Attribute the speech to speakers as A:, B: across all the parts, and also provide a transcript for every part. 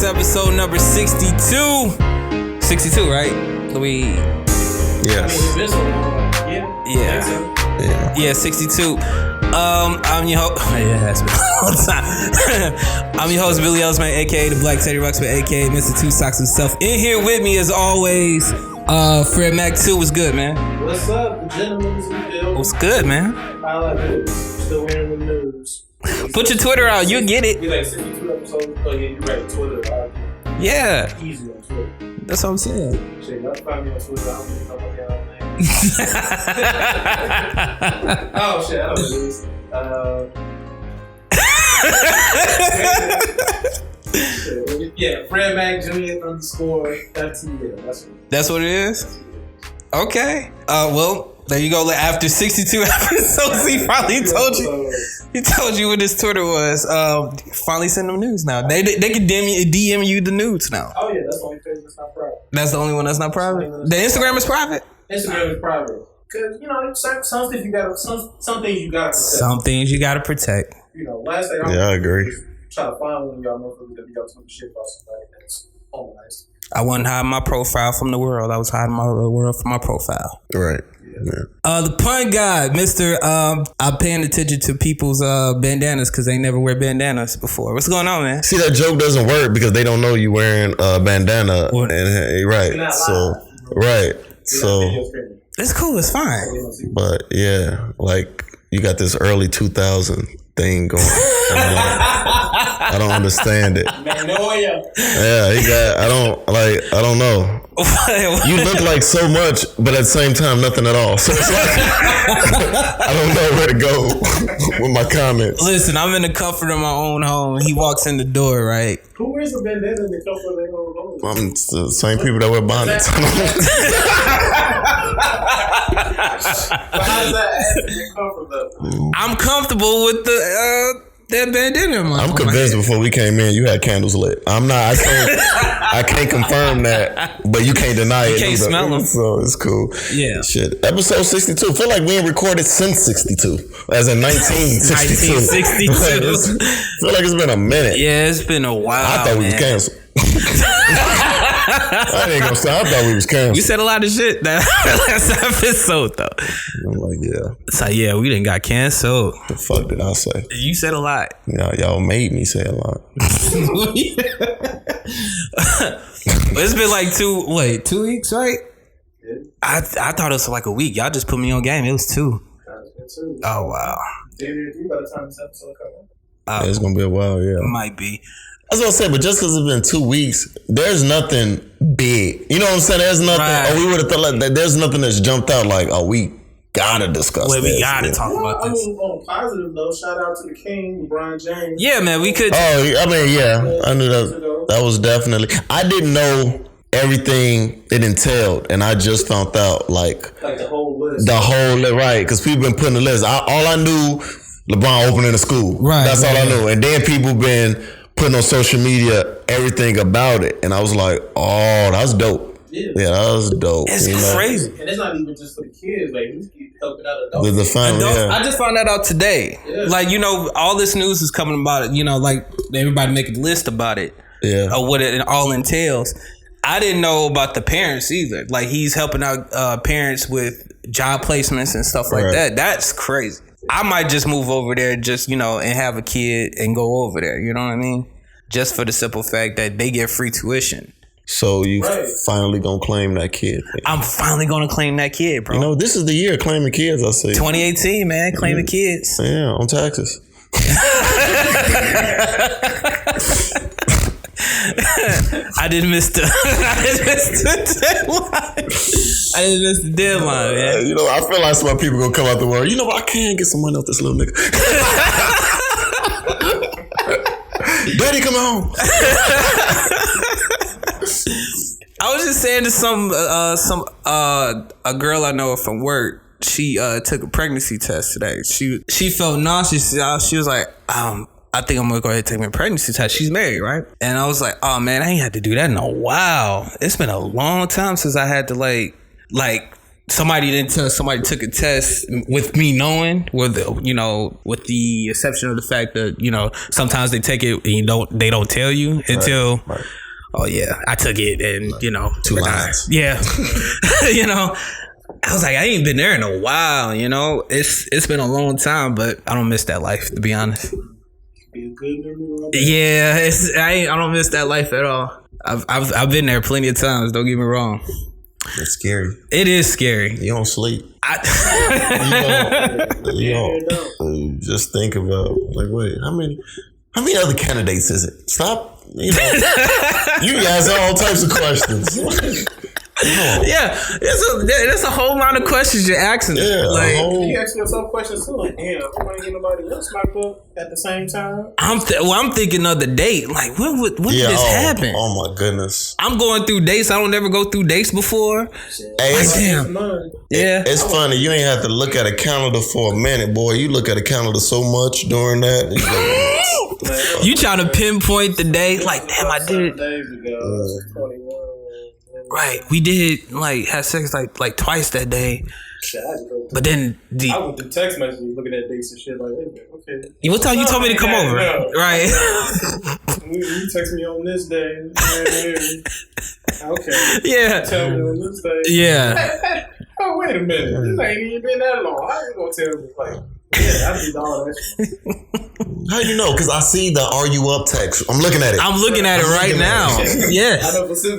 A: episode number 62. 62, right? Louis?
B: Yes.
A: Yeah, 62. I'm your host. Yeah, it has been all the time. I'm your host, Billy Ellsman, aka the Black Teddy Ruxpin, aka Mr. Two Socks himself. In here with me, as always, Fred Mac 2. What's good, man?
C: What's up, gentlemen?
A: What's good, man?
C: I like it. Still wearing the news.
A: Put your Twitter out, you'll get it.
C: We like 62 episodes. Oh, yeah, you're right. Twitter.
A: Yeah.
C: Easy on Twitter.
A: That's what I'm saying.
C: Shit, y'all find me on Twitter. I don't even know what y'all name. Oh, shit. I don't know this. Yeah, Fred Mac Jr. underscore. That's
A: what it is? Okay. Well, there you go. After 62 episodes, he finally told you. He told you what his Twitter was. Finally send them news now. They can DM you the nudes now.
C: Oh yeah, that's the only page that's not private.
A: That's the only one that's not private. The Instagram is private.
C: Instagram is private because some things you gotta some things you gotta protect.
A: Some things you gotta protect.
C: Last thing
B: I agree.
C: Try to find one of y'all motherfuckers that be out some shit about somebody that's nice.
A: I wasn't hiding my profile from the world. I was hiding my world from my profile.
B: Right. Yeah.
A: The pun guy, Mr. I'm paying attention to people's bandanas because they never wear bandanas before. What's going on, man?
B: See, that joke doesn't work because they don't know you wearing a bandana. Right. So, right. So,
A: it's cool. It's fine.
B: But yeah, like you got this early 2000 thing going. I don't understand it.
C: Magnolia.
B: Yeah, I don't know. You look like so much, but at the same time, nothing at all. So it's like, I don't know where to go with my comments.
A: Listen, I'm in the comfort of my own home. He walks in the door, right?
C: Who wears a bandana in the comfort of their own home?
B: It's the same people that wear bonnets.
C: How does that add to your comfort level?
A: I'm comfortable with that bandana in my
B: I'm convinced before we came in, you had candles lit. I'm not. I can't confirm that, but you can't deny it.
A: You can't smell them,
B: so it's cool.
A: Yeah.
B: Shit. Episode 62. Feel like we ain't recorded since 62, as in 1962.
A: 1962.
B: Feel like it's been a minute.
A: Yeah, it's been a while.
B: I thought we was canceled. I ain't gonna say. I thought we was canceled.
A: You said a lot of shit that last episode though.
B: I'm like, yeah.
A: It's like, yeah, we didn't got canceled.
B: The fuck did I say?
A: You said a lot.
B: Y'all made me say a lot.
A: It's been like 2 weeks, right?
C: Yeah.
A: I thought it was like a week. Y'all just put me on game. It was 2. Oh wow.
C: By the time this episode comes out.
B: It's gonna be a while. Yeah,
A: might be.
B: I was gonna say, but just because it's been 2 weeks, there's nothing big. You know what I'm saying? There's nothing.
A: Right.
B: We would have thought like that. There's nothing that's jumped out like, we gotta discuss this.
A: We gotta talk about this.
C: On positive though, shout out to the King, LeBron James.
A: Yeah, man, we could.
B: Oh, I mean, yeah, I knew that. That was definitely. I didn't know everything it entailed, and I just found out like
C: the whole list.
B: Right? Because people been putting the list. All I knew, LeBron opening a school.
A: Right.
B: That's all I knew, and then people been putting on social media everything about it, and I was like, oh, that's dope. Yeah, that was dope.
A: It's crazy.
C: And it's not even just for the kids, like he's helping out adults.
B: With the family, yeah.
A: I just found that out today. Yeah. Like, all this news is coming about it, like everybody making a list about it.
B: Yeah.
A: Or what it all entails. I didn't know about the parents either. Like, he's helping out parents with job placements and stuff like that. That's crazy. I might just move over there just, and have a kid and go over there. You know what I mean? Just for the simple fact that they get free tuition.
B: So you finally gonna claim that kid?
A: I'm finally gonna claim that kid, bro.
B: This is the year of claiming kids, I say.
A: 2018, man. Claiming kids.
B: Yeah, on taxes.
A: I didn't miss the deadline, man.
B: I feel like some people gonna come out the world. I can't get some money off this little nigga. Daddy, come home.
A: I was just saying to a girl I know from work. She took a pregnancy test today. She felt nauseous. She was like, I think I'm gonna go ahead and take my pregnancy test. She's married, right? And I was like, oh man, I ain't had to do that in a while. It's been a long time since I had to like somebody didn't tell somebody took a test with me knowing, with the exception of the fact that sometimes they take it and they don't tell you until oh yeah, I took it and
B: 2 lines.
A: Yeah. I was like, I ain't been there in a while, it's been a long time, but I don't miss that life, to be honest.
C: Be a good memory.
A: Yeah, I don't miss that life at all. I've been there plenty of times, don't get me wrong.
B: It's scary.
A: It is scary.
B: You don't sleep. You don't. Just think about wait, how many other candidates is it? Stop. You guys have all types of questions.
A: Yeah, it's a whole lot of questions you're asking.
B: Yeah,
C: you ask yourself questions too. Like, damn, I want to get nobody else locked up at the same time.
A: I'm thinking of the date. Like, when did this happen?
B: Oh my goodness!
A: I'm going through dates. I don't never go through dates before.
B: Hey,
A: damn. Yeah,
B: it's funny. You ain't have to look at a calendar for a minute, boy. You look at a calendar so much during that.
A: You trying to pinpoint the day? Like, damn, I did.
C: Days ago, 21.
A: Right, we did have sex like twice that day. But then
C: I went to text messages looking at dates and shit like, okay.
A: What time you told me to come over? Right.
C: You text me on this day. Okay.
A: Yeah.
C: Tell me on this day.
A: Yeah.
C: Oh, wait a minute. This ain't even been that long. How you gonna tell me yeah, I did all that shit.
B: How you know? Because I see the "Are you up?" text. I'm looking at it.
A: I'm looking at it right now. Yeah.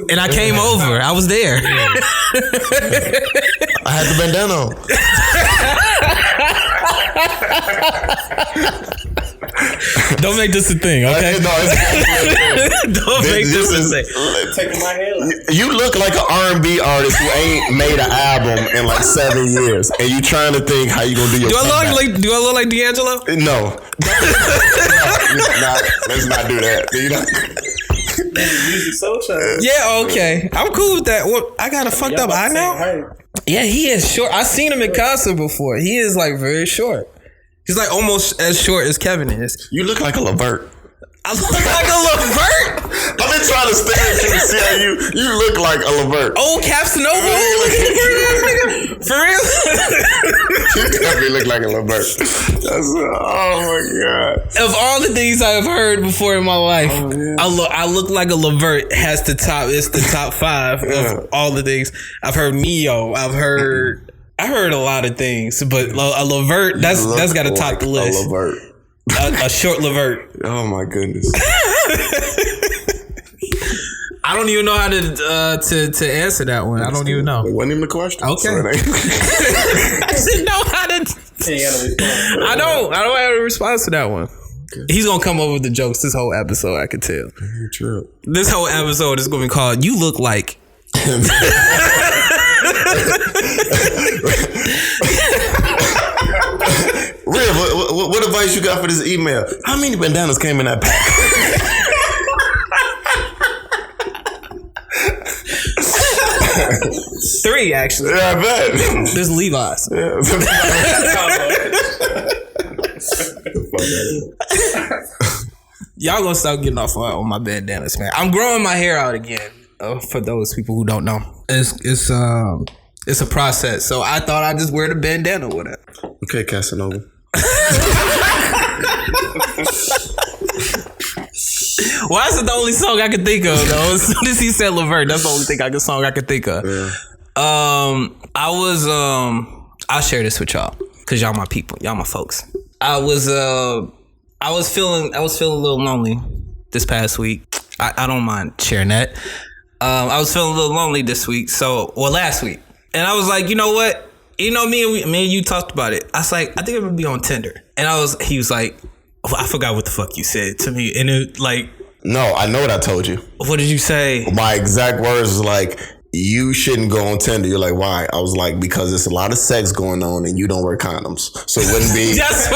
A: And I came over. I was there.
B: I had the bandana on.
A: Don't make this a thing, okay? Don't make this a thing.
C: Taking my hair out.
B: You look like an R&B artist who ain't made an album in 7 years, and you trying to think how you gonna do your.
A: Do I look like D'Angelo?
B: No. Let's not do that.
C: Music social.
A: Yeah, okay. I'm cool with that. Well, I got a fucked up eye now. Yeah, he is short. I've seen him in concert before. He is very short. He's almost as short as Kevin is.
B: You look like a Levert.
A: I look like a Levert?
B: I've been trying to stare at you to see how you look like a Levert.
A: Old Casanova? For real?
B: You definitely look like a Levert. Oh my God.
A: Of all the things I've heard before in my life, I look like a Levert it's the top 5 of all the things. I've heard Neo. I heard a lot of things, but a Levert, that's got to top the list.
B: A Levert.
A: A short Levert.
B: Oh my goodness.
A: I don't even know how to answer that one. I don't even know.
B: It wasn't even a question.
A: Okay. I didn't know how to. I don't have a response to that one. Okay. He's gonna come up with the jokes this whole episode. I could tell.
B: Very true.
A: This whole episode is gonna be called "You Look Like."
B: Real, what advice you got for this email? How many bandanas came in that pack?
A: 3 actually.
B: Yeah, I bet.
A: There's Levi's. Yeah. Y'all gonna start getting off on my bandanas, man. I'm growing my hair out again. For those people who don't know, it's a process. So I thought I'd just wear the bandana with it.
B: Okay, Casanova.
A: Why is it the only song I could think of though? As soon as he said Levert, that's the only song I could think of. Yeah. I'll share this with y'all because y'all my people, y'all my folks. I was feeling a little lonely this past week. I don't mind sharing that. I was feeling a little lonely this week, last week, and I was like, you know what? You know, me and you talked about it. I was like, I think I'm gonna be on Tinder, and he was like, I forgot what the fuck you said to me, and it
B: no, I know what I told you.
A: What did you say?
B: My exact words was like, you shouldn't go on Tinder. You're like, why? I was like, because there's a lot of sex going on and you don't wear condoms. So it wouldn't be. That's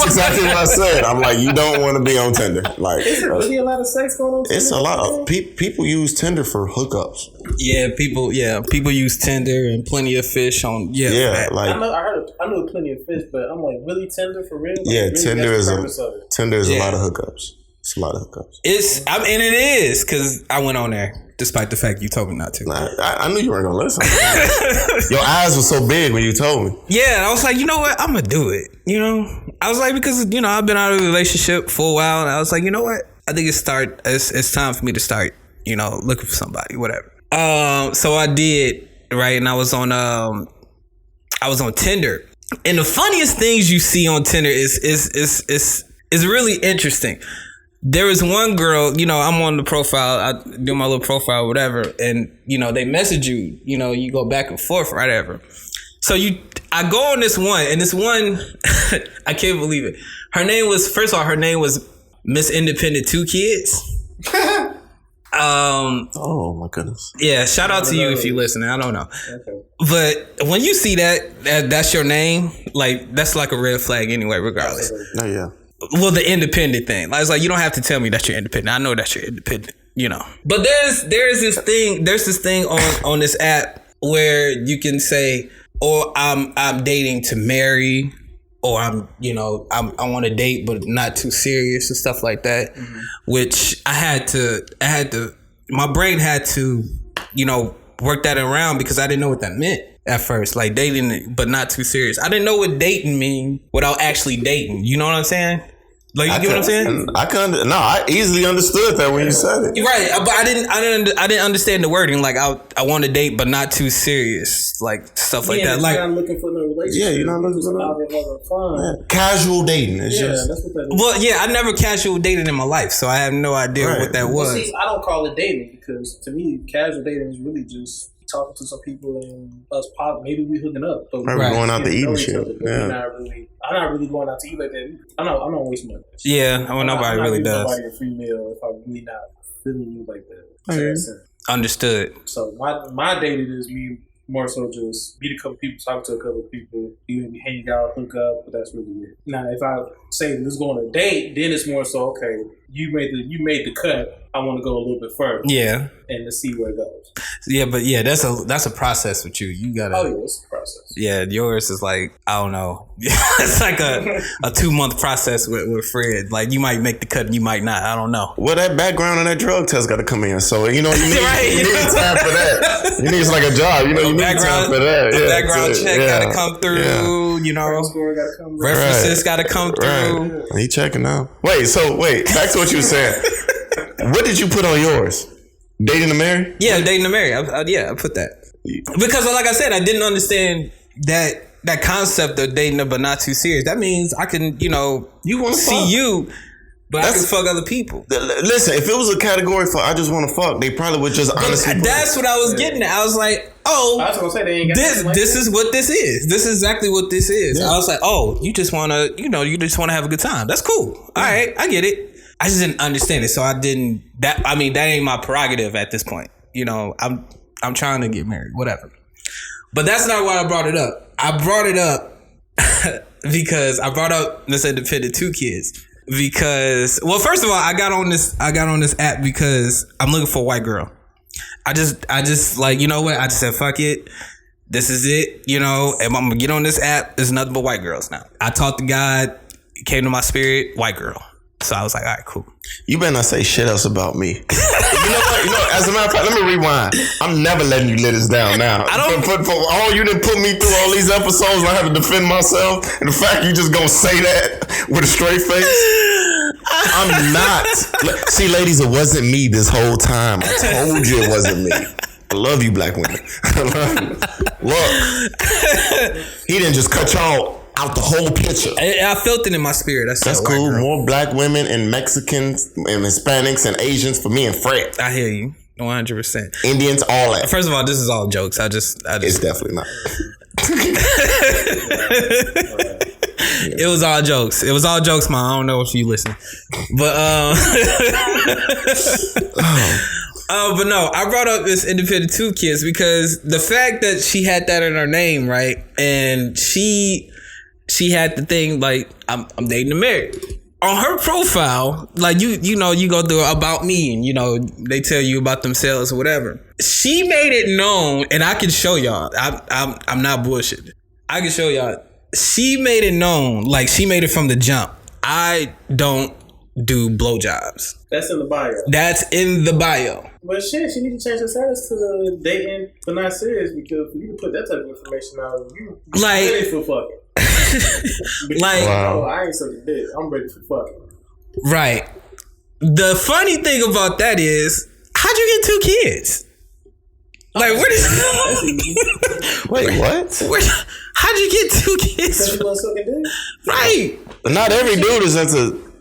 B: exactly what I said. I'm like, you don't want to be on Tinder. Like,
C: is there really a lot of sex going on?
B: It's a lot of people use Tinder for hookups.
A: Yeah, people use Tinder and Plenty of Fish on.
B: Yeah, like
C: I know Plenty of Fish, but I'm like, really Tinder for real? Like,
B: yeah,
C: really,
B: Tinder is a lot of hookups. It's a lot of hookups.
A: And it is because I went on there despite the fact you told me not to.
B: I knew you weren't gonna listen. Your eyes were so big when you told me.
A: Yeah, I was like, you know what? I'm gonna do it. You know, I was like, because I've been out of a relationship for a while, and I was like, you know what? I think it's time for me to start. Looking for somebody, whatever. So I did, right, and I was on Tinder, and the funniest things you see on Tinder is really interesting. There was one girl, I'm on the profile, I do my little profile, whatever, and they message you, you go back and forth, whatever. So I go on this one, and this one, I can't believe it. Her name was Miss Independent 2 Kids.
B: Oh my goodness.
A: Yeah, shout out to you if you listening. I don't know. Okay. But when you see that's your name, like that's like a red flag anyway, regardless.
B: Oh yeah.
A: Well, the independent thing. It's like you don't have to tell me that you're independent. I know that you're independent, But there's this thing on this app where you can say, or I'm dating to marry, or I want to date but not too serious and stuff like that. Mm-hmm. Which I had to my brain had to, work that around because I didn't know what that meant at first. Like dating but not too serious. I didn't know what dating mean without actually dating. You know what I'm saying? Like you get what I'm saying?
B: I easily understood that when you said it.
A: Right, but I didn't understand the wording. Like I want to date, but not too serious, like stuff like that. Like
C: you're not looking for no relationship.
B: Yeah, you're not looking for no fun. Yeah. Casual dating. That's what that is.
A: Well, yeah, I never casual dated in my life, so I have no idea what that was.
C: See, I don't call it dating because to me, casual dating is really just talking to some people and us maybe we hooking up. But
B: we're going out to eat and shit.
C: I'm not really going out to eat like that. I'm not wasting my time.
A: Yeah, nobody really does.
C: Nobody a free meal if I'm really not feeling you like that.
A: Understood.
C: So my dating is me more so just meet a couple people, talk to a couple people, even hang out, hook up, but that's really it. Now, if I say let's go on a date, then it's more so okay. You made the cut. I want to go a little bit further.
A: Yeah.
C: And to see where it goes.
A: Yeah, but yeah, that's a process with you. You gotta.
C: Oh yeah, it's a process.
A: Yeah, yours is like I don't know. It's like a 2-month process with Fred. Like you might make the cut and you might not. I don't know.
B: Well, that background and that drug test got to come in. So you need time for that. You need like a job. You need time for that.
A: The background check got to come through. Yeah. References got to come through.
B: Right. He checking now. Wait. Back to what you were saying. What did you put on yours? Dating to marry?
A: Yeah, dating to marry. I put that because, like I said, I didn't understand that concept of dating but not too serious. That means I can, you want to see you, but I can fuck other people.
B: Listen, if it was a category for I just want to fuck, they probably would just honestly.
A: That's what I was getting at. I was like, oh,
C: I was gonna say they ain't got
A: this is what this is. This is exactly what this is. Yeah. I was like, oh, you just want to, you just want to have a good time. That's cool. All right, I get it. I just didn't understand it, so I didn't. That ain't my prerogative at this point. I'm trying to get married, whatever. But that's not why I brought it up. I brought it up because I brought up Miss Independent 2 Kids because, well, first of all, I got on this app because I'm looking for a white girl. I just like, you know what? I just said fuck it. This is it, and I'm gonna get on this app. There's nothing but white girls now. I talked to God. It came to my spirit, white girl. So I was like, all right, cool.
B: You better not say shit else about me. You know what? As a matter of fact, let me rewind. I'm never letting you let us down now. You didn't put me through all these episodes. I have to defend myself. And the fact you just gonna say that with a straight face. I'm not. See, ladies, it wasn't me this whole time. I told you it wasn't me. I love you, black women. I love you. Look, he didn't just cut y'all out the whole picture.
A: I felt it in my spirit.
B: That's cool. More black women and Mexicans and Hispanics and Asians for me and Fred.
A: I hear you 100%.
B: Indians, all that.
A: First of all, this is all jokes. I just
B: it's definitely not.
A: It was all jokes. It was all jokes, man. I don't know if you listen, but but no, I brought up this Independent 2 Kids because the fact that she had that in her name, right, and she had the thing like I'm dating to marry. On her profile, like you go through about me and they tell you about themselves or whatever. She made it known, and I can show y'all. I'm not bullshitting. I can show y'all. She made it known, like she made it from the jump. I don't do blowjobs.
C: That's in the bio.
A: That's in the bio.
C: But shit, she need to change her status to the dating but not serious, because for you to put that type of information out, you ready for fucking. Like, wow. I ain't such a bitch. I'm ready for fucking.
A: Right. The funny thing about that is, how'd you get 2 kids? Like, where did
B: wait, what?
A: How'd you get 2 kids? Right.
B: Not every dude is into.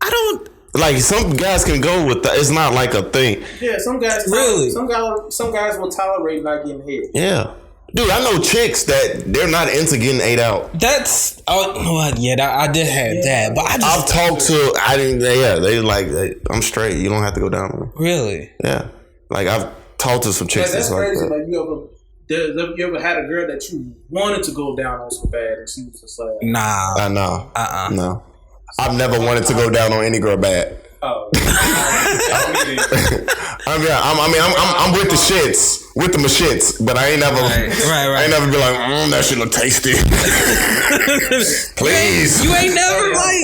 A: I don't.
B: Like, some guys can go with that. It's not like a thing.
C: Yeah, some guys really. Some guys will tolerate not getting hit.
B: Yeah. Dude, I know chicks that they're not into getting ate out.
A: That's I did have that, but
B: I've talked to. I didn't. Yeah, I'm straight. You don't have to go down on me.
A: Really?
B: Yeah. Like, I've talked to some chicks
C: that's crazy.
B: like that.
C: Like, you ever had a girl that you wanted to go down on so bad, and she was just like,
A: nah.
B: No. No. I've never wanted to go down on any girl bad.
C: Oh.
B: I'm with the shits, with the shits, but I ain't never, I ain't never be like, that shit look tasty. Please.
A: You ain't never like.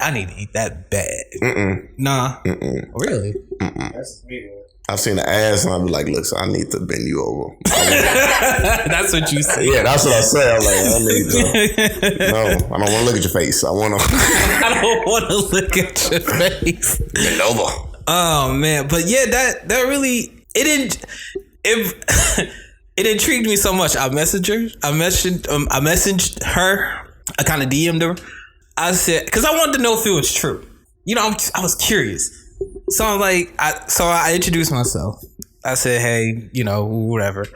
A: I need to eat that bad. Nah. Really?
C: That's weird.
B: I've seen the ass and I'll be like, look, so I need to bend you over.
A: That's what you say.
B: Yeah, that's what I say. I'm like, I need to. No, I don't want to look at your face. I don't
A: want to look at your face.
B: Bend over.
A: Oh man, but yeah, that really it intrigued me so much. I messaged her. I kind of DM'd her. I said, because I wanted to know if it was true. You know, I was curious. So I'm like, I introduced myself. I said, hey, you know, whatever.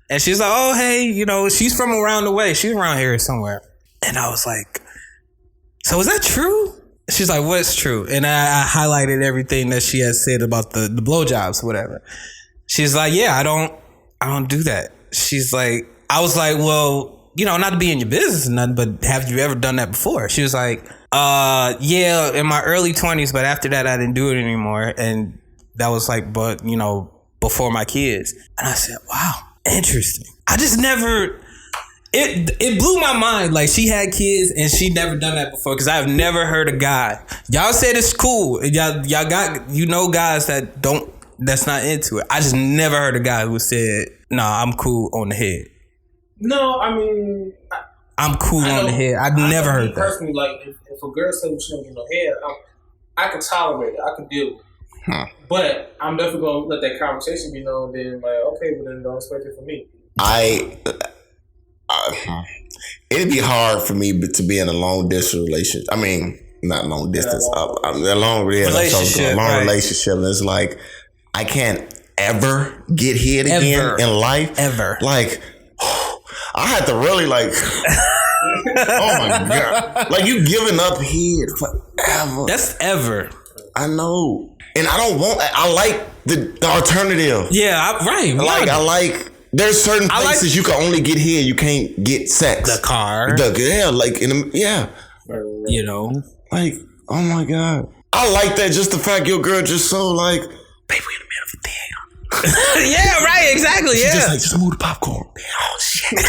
A: And she's like, oh, hey, you know, she's from around the way. She's around here somewhere. And I was like, so is that true? She's like, what's true? And I highlighted everything that she had said about the blowjobs, whatever. She's like, yeah, I don't do that. She's like, I was like, well, you know, not to be in your business or nothing, but have you ever done that before? She was like, yeah, in my early 20s, but after that, I didn't do it anymore. And that was like, but, you know, before my kids. And I said, wow, interesting. I just never, it blew my mind. Like, she had kids and she never done that before, because I've never heard a guy. Y'all said it's cool. Y'all got, you know, guys that's not into it. I just never heard a guy who said, nah, I'm cool on the head.
C: No, I mean,
A: I'm cool on the head. I've never heard that.
C: Personally, like, if a girl says she don't get no head, I can tolerate it. I can deal with it. But I'm definitely going to let that conversation be known. Then, like, okay, but then don't expect it from me.
B: It'd be hard for me to be in a long distance relationship. I mean, not long distance. A long relationship. And it's like, I can't ever get hit again in life.
A: Ever.
B: Like, I had to really like, oh my God. Like, you giving up head forever.
A: That's ever.
B: I know. And I like the alternative.
A: Yeah, right.
B: I like, there's certain places you can only get here. You can't get sex.
A: The car. You know.
B: Like, oh my God. I like that, just the fact your girl just so like, baby, we in the middle of a thing.
A: Yeah, right, exactly. Yeah.
B: Just move the popcorn. Oh shit.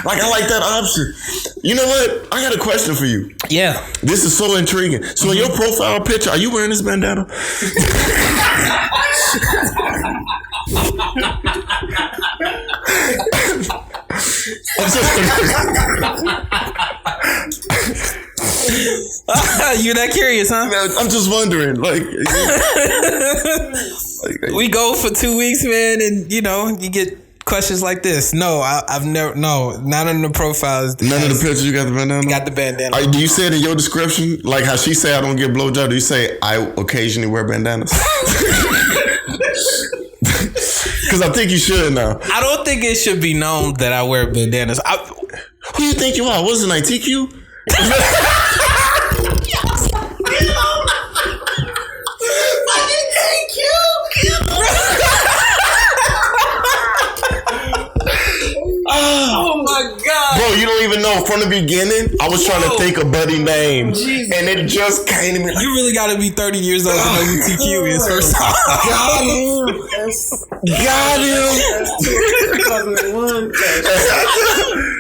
B: Like, I like that option. You know what? I got a question for you.
A: Yeah.
B: This is so intriguing. So in your profile picture, are you wearing this bandana?
A: You're that curious, huh?
B: I'm just wondering, like,
A: we go for 2 weeks, man, and you know, you get questions like this. No, I've never. No, not in the profiles.
B: None of the pictures you got the bandana.
A: Got the bandana.
B: Do you say it in your description, like how she say I don't get blowjob? Do you say I occasionally wear bandanas? Because I think you should now.
A: I don't think it should be known that I wear bandanas.
B: Who you think you are? What's the name? TQ?
A: Oh my God.
B: Bro, you don't even know. From the beginning, I was trying to think of Buddy name, and it just came to me. Like,
A: you really got to be 30 years old to know who TQ is first time.
B: Got him. Got him.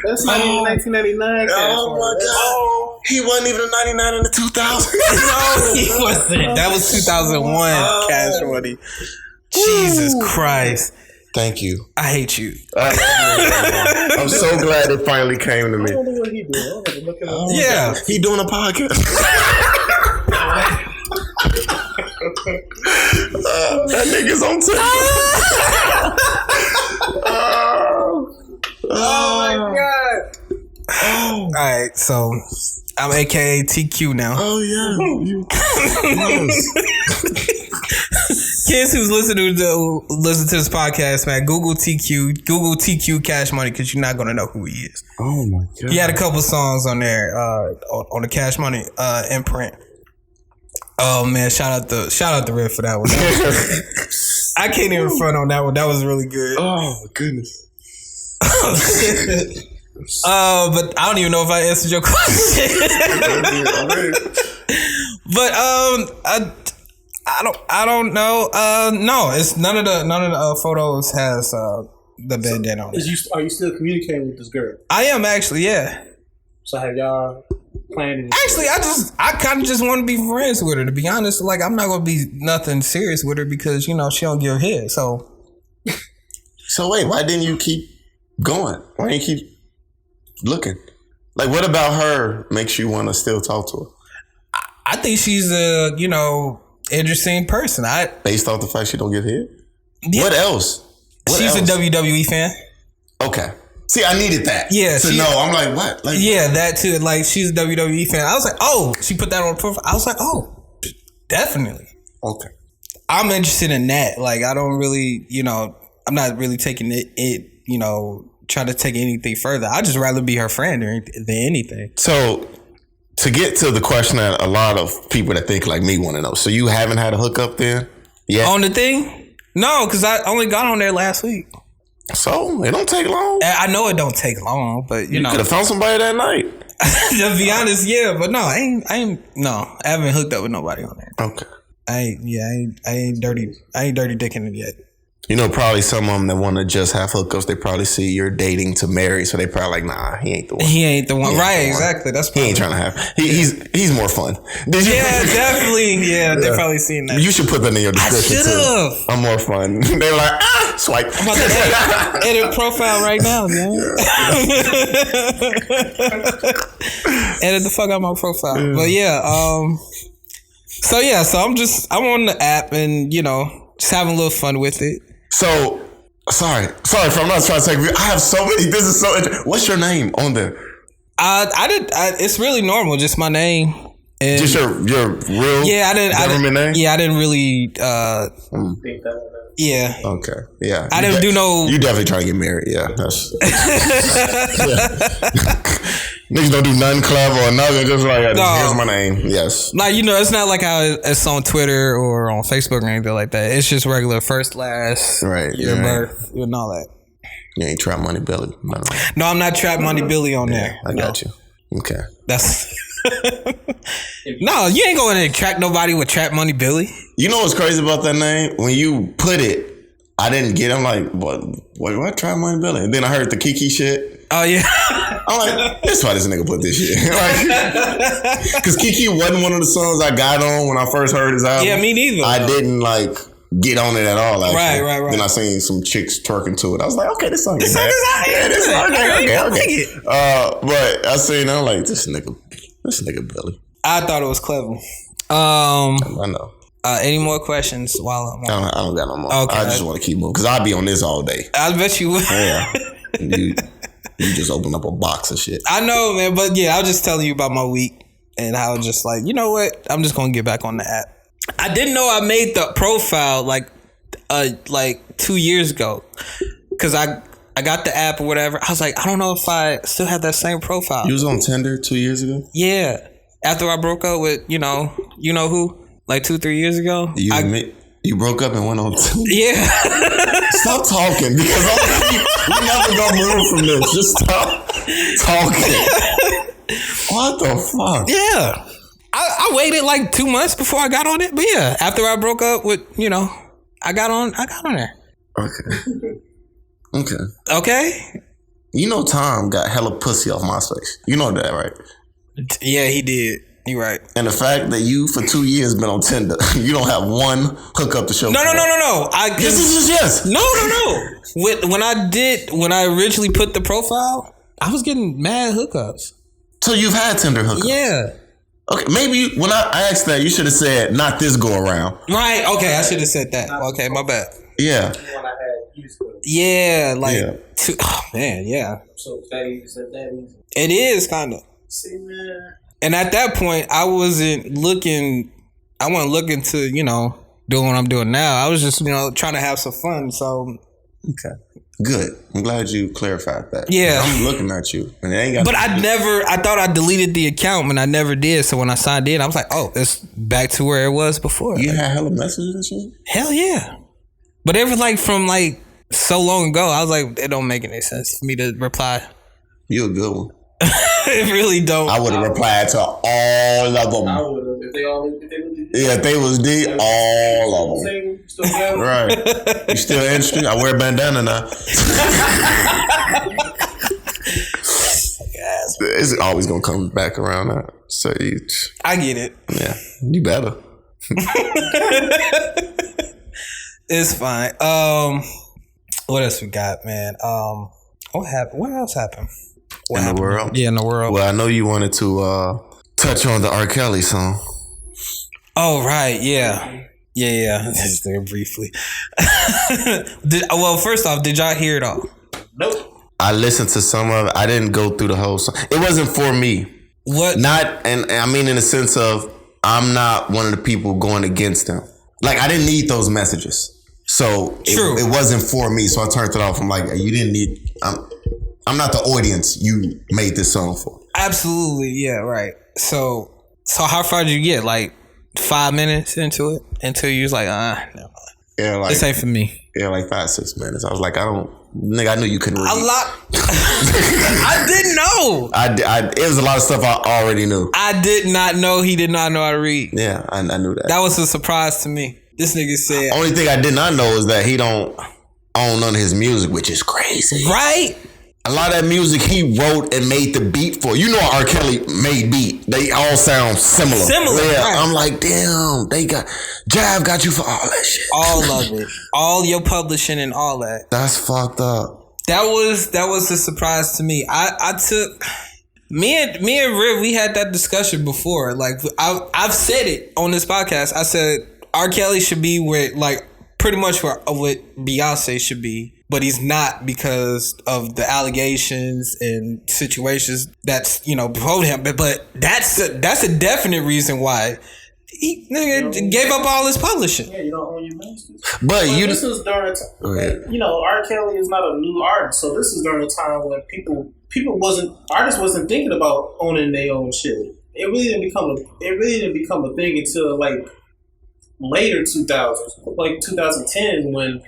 C: That's not even 1999.
B: Oh my God. He wasn't even a 99 in the 2000s.
A: No, he wasn't. That was 2001 Cash Money. Jesus Christ.
B: Thank you.
A: I hate you.
B: I'm so glad it finally came to me.
C: I don't know what he doing.
A: Yeah.
B: He doing a podcast. That nigga's on tape.
C: Oh my God.
A: All right, so I'm AKA TQ now.
B: Oh yeah.
A: Kids who's listening to this podcast, man, Google TQ Cash Money, because you're not gonna know who he is.
B: Oh my God.
A: He had a couple songs on there, on the Cash Money imprint. Oh man, shout out the Red for that one. I can't even front on that one. That was really good.
B: Oh goodness.
A: But I don't even know if I answered your question. But I don't know. No, it's none of the photos has the bandana on it.
C: Are you still communicating with this girl?
A: I am actually, yeah.
C: So have y'all planned?
A: Actually, I kind of just want to be friends with her. To be honest, like I'm not gonna be nothing serious with her because she don't give head. So
B: wait, why didn't you keep going? Why didn't you keep looking? Like, what about her makes you want to still talk to her?
A: I think she's a interesting person.
B: Based off the fact she don't give head.
A: Yeah.
B: What else?
A: She's a WWE fan.
B: Okay. See, I needed that.
A: Yeah.
B: I'm like, what? Like,
A: yeah, that too. Like, she's a WWE fan. I was like, oh, she put that on her profile. I was like, oh, definitely.
B: Okay.
A: I'm interested in that. Like, I don't really, I'm not really taking it trying to take anything further. I'd just rather be her friend than anything.
B: So, to get to the question that a lot of people that think like me want to know. So, you haven't had a hookup then? Yeah.
A: On the thing? No, because I only got on there last week.
B: So, it don't take long.
A: I know it don't take long, but you
B: could have found somebody that night.
A: To be honest, yeah, but no, I haven't hooked up with nobody on there.
B: Okay.
A: I ain't dirty dicking it yet.
B: Probably some of them that want to just have hookups, they probably see you're dating to marry, so they probably like, nah, he ain't the one.
A: He ain't the one. Right, exactly. That's
B: he ain't trying to have. He's more fun.
A: Yeah, definitely. Yeah, they're probably seeing that.
B: You should put that in your description too. I'm more fun. They're like, swipe. I'm about
A: to edit profile right now, man. Edit the fuck out my profile. Yeah. But yeah, so I'm on the app and just having a little fun with it.
B: So, sorry, if I'm not trying to take you. I have so many. This is so interesting. What's your name on there?
A: It's really normal, just my name. And
B: just your real government name?
A: Yeah, I didn't really
C: think that.
B: Yeah. Okay. Yeah.
A: I didn't do no.
B: You definitely trying to get married. Yeah. That's, niggas don't do nothing clever or nothing. Just like, here's my name. Yes.
A: Like, it's not like how it's on Twitter or on Facebook or anything like that. It's just regular first, last,
B: right,
A: your birth, and all that.
B: You ain't Trap Money Billy.
A: No, I'm not Trap Money Billy on there.
B: I got you. Okay.
A: That's no, you ain't going to attract nobody with Trap Money Billy.
B: You know what's crazy about that name? When you put it, I didn't get it. I'm like, what Trap Money Billy? And then I heard the Kiki shit.
A: Oh yeah.
B: I'm like, that's why this nigga put this shit. Because Kiki wasn't one of the songs I got on when I first heard his album.
A: Yeah, me neither.
B: I didn't get on it at all. Actually.
A: Right.
B: Then I seen some chicks twerking to it. I was like, okay, this song is bad.
A: Yeah,
B: this song
A: okay.
B: But I seen, I'm like, this nigga Billy.
A: I thought it was clever.
B: I know.
A: Any more questions while I'm on?
B: I don't got no more.
A: Okay.
B: I just want to keep moving because I'll be on this all day.
A: I bet you would.
B: Yeah. You just open up a box of shit.
A: I know, man, but yeah, I was just telling you about my week and how just like, you know what? I'm just gonna get back on the app. I didn't know I made the profile like 2 years ago because I got the app or whatever. I was like, I don't know if I still have that same profile.
B: You was on Tinder 2 years ago?
A: Yeah, after I broke up with you know who like 2-3 years ago.
B: You broke up and went on Tinder?
A: Yeah.
B: Stop talking because we never gonna move from this. Just stop talking. What the fuck?
A: Yeah. I waited like 2 months before I got on it. But yeah, after I broke up with, I got on there. Okay.
B: You know Tom got hella pussy off MySpace. You know that, right?
A: Yeah, he did. You're right.
B: And the fact that you for 2 years been on Tinder, you don't have one hookup to show.
A: No.
B: Yes.
A: No. When I originally put the profile, I was getting mad hookups.
B: So you've had Tinder hookups?
A: Yeah.
B: Okay, maybe when I asked that, you should have said, not this go around.
A: Right, okay, I should have said that. Okay, my bad.
B: Yeah.
A: Yeah, oh man, yeah.
C: So that easy.
A: It is kind of.
C: See, man.
A: And at that point, I wasn't looking to, doing what I'm doing now. I was just, trying to have some fun, so.
B: Okay. Good. I'm glad you clarified that.
A: Yeah.
B: I'm looking at you. And it ain't got.
A: But I thought I deleted the account, and I never did. So when I signed in, I was like, oh, it's back to where it was before.
B: You had hella messages and shit?
A: Hell yeah. But it was from so long ago. I was like, it don't make any sense for me to reply.
B: You a good one.
A: It really don't.
B: I would have replied to all of them.
C: I would have.
B: If they was D, all of them. Right. You still interested? I wear a bandana now. It's always gonna come back around that. So
A: I get it.
B: Yeah. You better.
A: It's fine. What else we got, man? What happened? What else happened?
B: In the world?
A: Yeah, in the world.
B: Well, I know you wanted to touch on the R. Kelly song.
A: Oh, right. Yeah. Just briefly. First off, did y'all hear it all?
C: Nope.
B: I listened to some of it. I didn't go through the whole song. It wasn't for me.
A: What?
B: And I mean in the sense of I'm not one of the people going against them. I didn't need those messages. So it wasn't for me. So I turned it off. I'm like, you didn't need... I'm not the audience you made this song for.
A: Absolutely. Yeah, right. So how far did you get? 5 minutes into it? Until you was like, no.
B: Yeah,
A: this ain't for me.
B: Yeah, 5-6 minutes. I was like, I knew you couldn't read.
A: A lot. I didn't know.
B: It was a lot of stuff I already knew.
A: I did not know he did not know how to read.
B: Yeah, I knew that.
A: That was a surprise to me. This nigga said.
B: Only thing I did not know is that he don't own none of his music, which is crazy.
A: Right?
B: A lot of that music he wrote and made the beat for. You know R. Kelly made beat. They all sound similar. Yeah, right. I'm like, damn, Jav got you for all that shit.
A: All of it. All your publishing and all that.
B: That's fucked up.
A: That was a surprise to me. I took me and Riv, we had that discussion before. I've said it on this podcast. I said R. Kelly should be where pretty much where what Beyonce should be. But he's not because of the allegations and situations that's behold him. But that's a definite reason why he gave up all his publishing.
C: Yeah, you don't own your masters.
B: But
C: this was during R. Kelly is not a new artist, so this is during a time when artists wasn't thinking about owning their own shit. It really didn't become a thing until later 2000s, 2010 when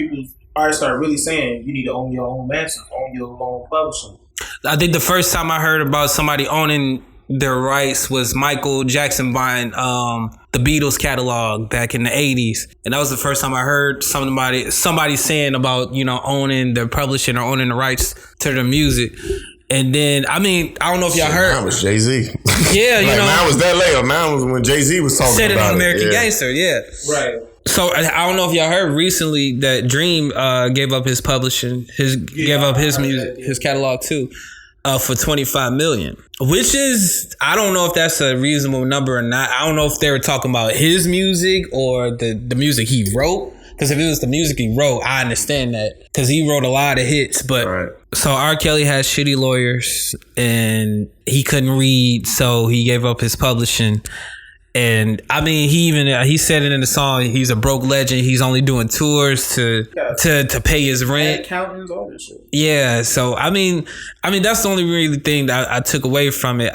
C: artists started really saying you need to own your own masters, own your own publishing.
A: I think the first time I heard about somebody owning their rights was Michael Jackson buying the Beatles catalog back in the 80s. And that was the first time I heard somebody saying about, owning their publishing or owning the rights to their music. And then, I don't know if y'all heard.
B: Mine was Jay-Z.
A: Yeah,
B: mine was that later. Mine was when Jay-Z was talking
A: said
B: about
A: it on American Gangster, yeah.
C: Right.
A: So I don't know if y'all heard recently that Dream gave up his publishing, gave up his music, his catalog too, for $25 million. Which is, I don't know if that's a reasonable number or not. I don't know if they were talking about his music or the music he wrote. Because if it was the music he wrote, I understand that. Because he wrote a lot of hits. But right. So R. Kelly has shitty lawyers and he couldn't read, so he gave up his publishing. And he said it in the song. He's a broke legend. He's only doing tours to pay his rent.
C: Accountants, all this shit.
A: Yeah. So that's the only really thing that I took away from it.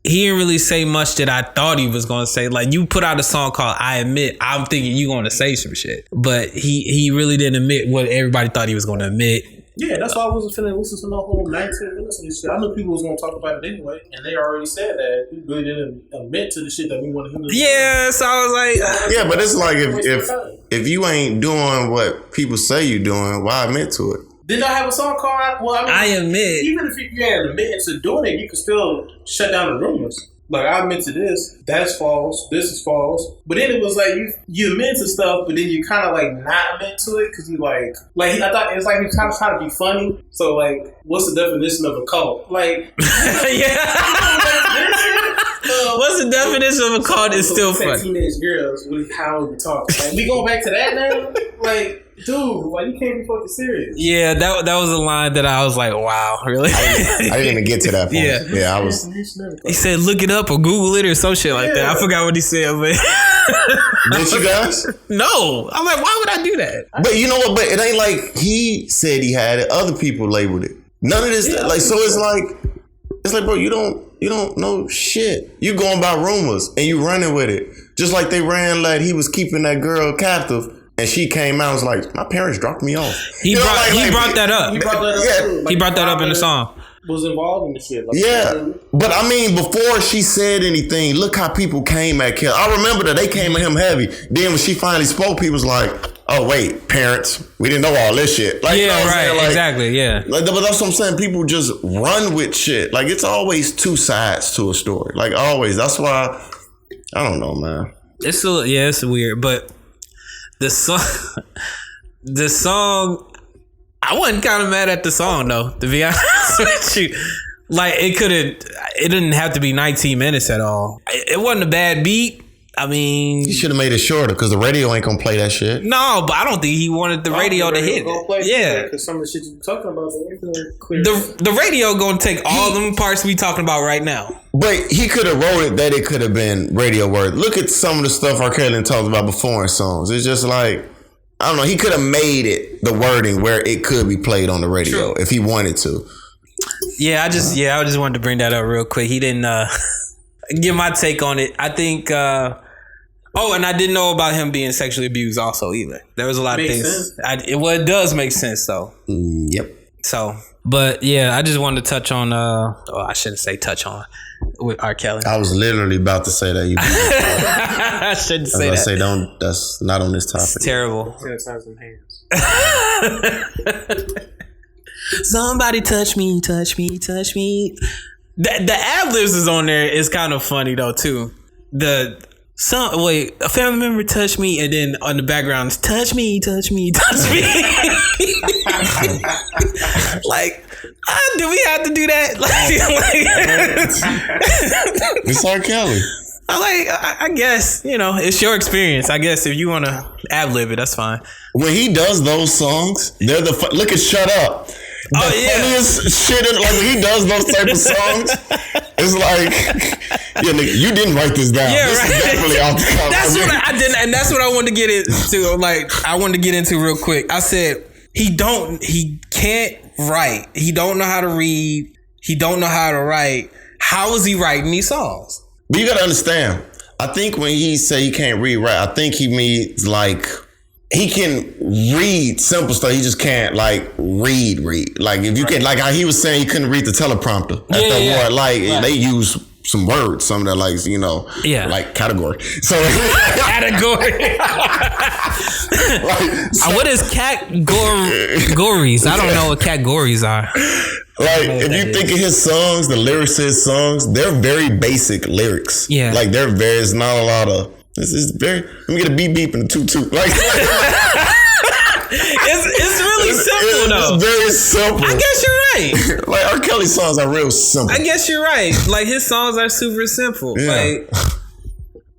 A: he didn't really say much that I thought he was gonna say. Like, you put out a song called "I Admit," I'm thinking you gonna say some shit, but he really didn't admit what everybody thought he was gonna admit.
C: Yeah, that's why I wasn't finna listen to the whole 19 minutes of this shit. I knew people was gonna talk about it anyway, and they already said that he really didn't admit to the shit that we wanted him to do.
A: Yeah, so I was like,
B: yeah, but it's like if you ain't doing what people say you doing, why admit to it?
C: Didn't I have a song called? Well,
A: I admit.
C: Even if you ain't admitting to doing it, you can still shut down the rumors. Like, I admit to this, that's false, this is false. But then it was like, you admit to stuff, but then you kind of like not admit to it, because you like I thought it was like he was kind of trying to be funny. So like, what's the definition of a cult? Like,
A: what's the definition of a cult? Is still funny.
C: Teenage girls, how we talk. Like, we going back to that now? Like, dude, like, you can't be fucking serious.
A: Yeah, that was a line that I was like, wow, really?
B: I didn't even get to that point. Yeah, I was.
A: He said, look it up or Google it or some shit like that. I forgot what he said, but.
B: Did you guys?
A: No. I'm like, why would I do that?
B: But you know what? But it ain't like he said he had it. Other people labeled it. None of this, like, so it's like, bro, you don't know shit. You going by rumors and you running with it. Just like they ran like he was keeping that girl captive. And she came out and was like, my parents dropped me off.
A: He brought that up. He brought that up in the song.
C: Was involved in the shit. Like,
B: but I mean, before she said anything, look how people came at Kelly. I remember that they came at him heavy. Then when she finally spoke, people was like, oh, wait, parents, we didn't know all this shit. Like,
A: yeah, you know right, like, exactly, yeah.
B: Like, but that's what I'm saying. People just run with shit. Like, it's always two sides to a story. Like, always. That's why, I don't know, man.
A: It's weird, but the song, I wasn't kind of mad at the song though, to be honest with you. Like, it didn't have to be 19 minutes at all. It wasn't a bad beat. I mean,
B: he should have made it shorter because the radio ain't gonna play that shit.
A: No, but I don't think he wanted the radio to hit it. Yeah,
C: because some of the shit you're talking about, clear.
A: The radio gonna take all them parts we talking about right now.
B: But he could have wrote it that it could have been radio worthy. Look at some of the stuff R. Kelly talked about before in songs. It's just like, I don't know. He could have made it the wording where it could be played on the radio if he wanted to.
A: Yeah, I just wanted to bring that up real quick. He didn't give my take on it. I think. And I didn't know about him being sexually abused also either. There was a lot of things. It does make sense though.
B: Yep.
A: So, but yeah, I just wanted to touch on. I shouldn't say touch on with R. Kelly.
B: I was literally about to say that.
A: I shouldn't say that.
B: I say don't. That's not on this topic.
A: It's terrible. Somebody touch me, touch me, touch me. The ad-libs is on there is kind of funny though too. A family member touched me, and then on the background it's touch me, touch me, touch me. Like, do we have to do that?
B: It's R. Kelly.
A: I guess, it's your experience. I guess if you want to ad-lib it, that's fine.
B: When he does those songs, they're look at Shut Up. The funniest shit, like when he does those type of songs, it's like, you didn't write this down. Yeah, this is definitely off the cuff.
A: That's what I didn't, and that's what I wanted to get into. Like, I wanted to get into real quick. I said he can't write. He don't know how to read. He don't know how to write. How is he writing these songs?
B: But you gotta understand. I think when he say he can't read, I think he means like. He can read simple stuff. He just can't read. Like if you can, like how he was saying he couldn't read the teleprompter at the word. Like they use some words, some that like category. So
A: category. What is categories? I don't know what categories are.
B: Like if you think of his songs, the lyrics of his songs, they're very basic lyrics.
A: Yeah,
B: like there's not a lot of. This is very. Let me get a beep beep and a toot toot. Like
A: it's really simple though.
B: It's very simple.
A: I guess you're right.
B: Like R. Kelly songs are real simple.
A: I guess you're right. Like his songs are super simple. Yeah. Like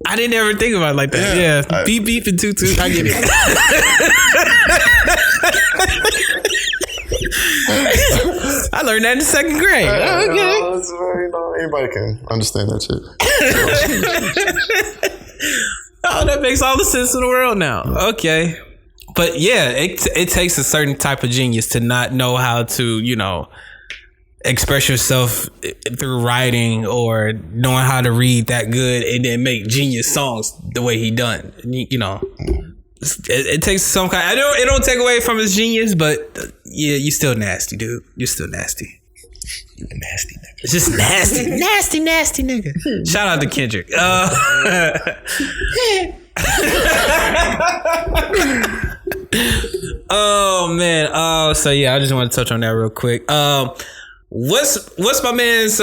A: I didn't ever think about it like that. Yeah, beep beep and toot toot. I get it. I learned that in 2nd grade. Okay.
B: Anybody can understand that
A: shit. Oh, that makes all the sense in the world now. Okay. But yeah, it takes a certain type of genius to not know how to, express yourself through writing or knowing how to read that good and then make genius songs the way he done. You know, it takes some kind. It don't take away from his genius, but yeah, you still nasty, dude. You're still nasty.
B: You a nasty nigga.
A: It's just nasty nigga. Shout out to Kendrick. Oh man. So yeah, I just want to touch on that real quick. What's my man's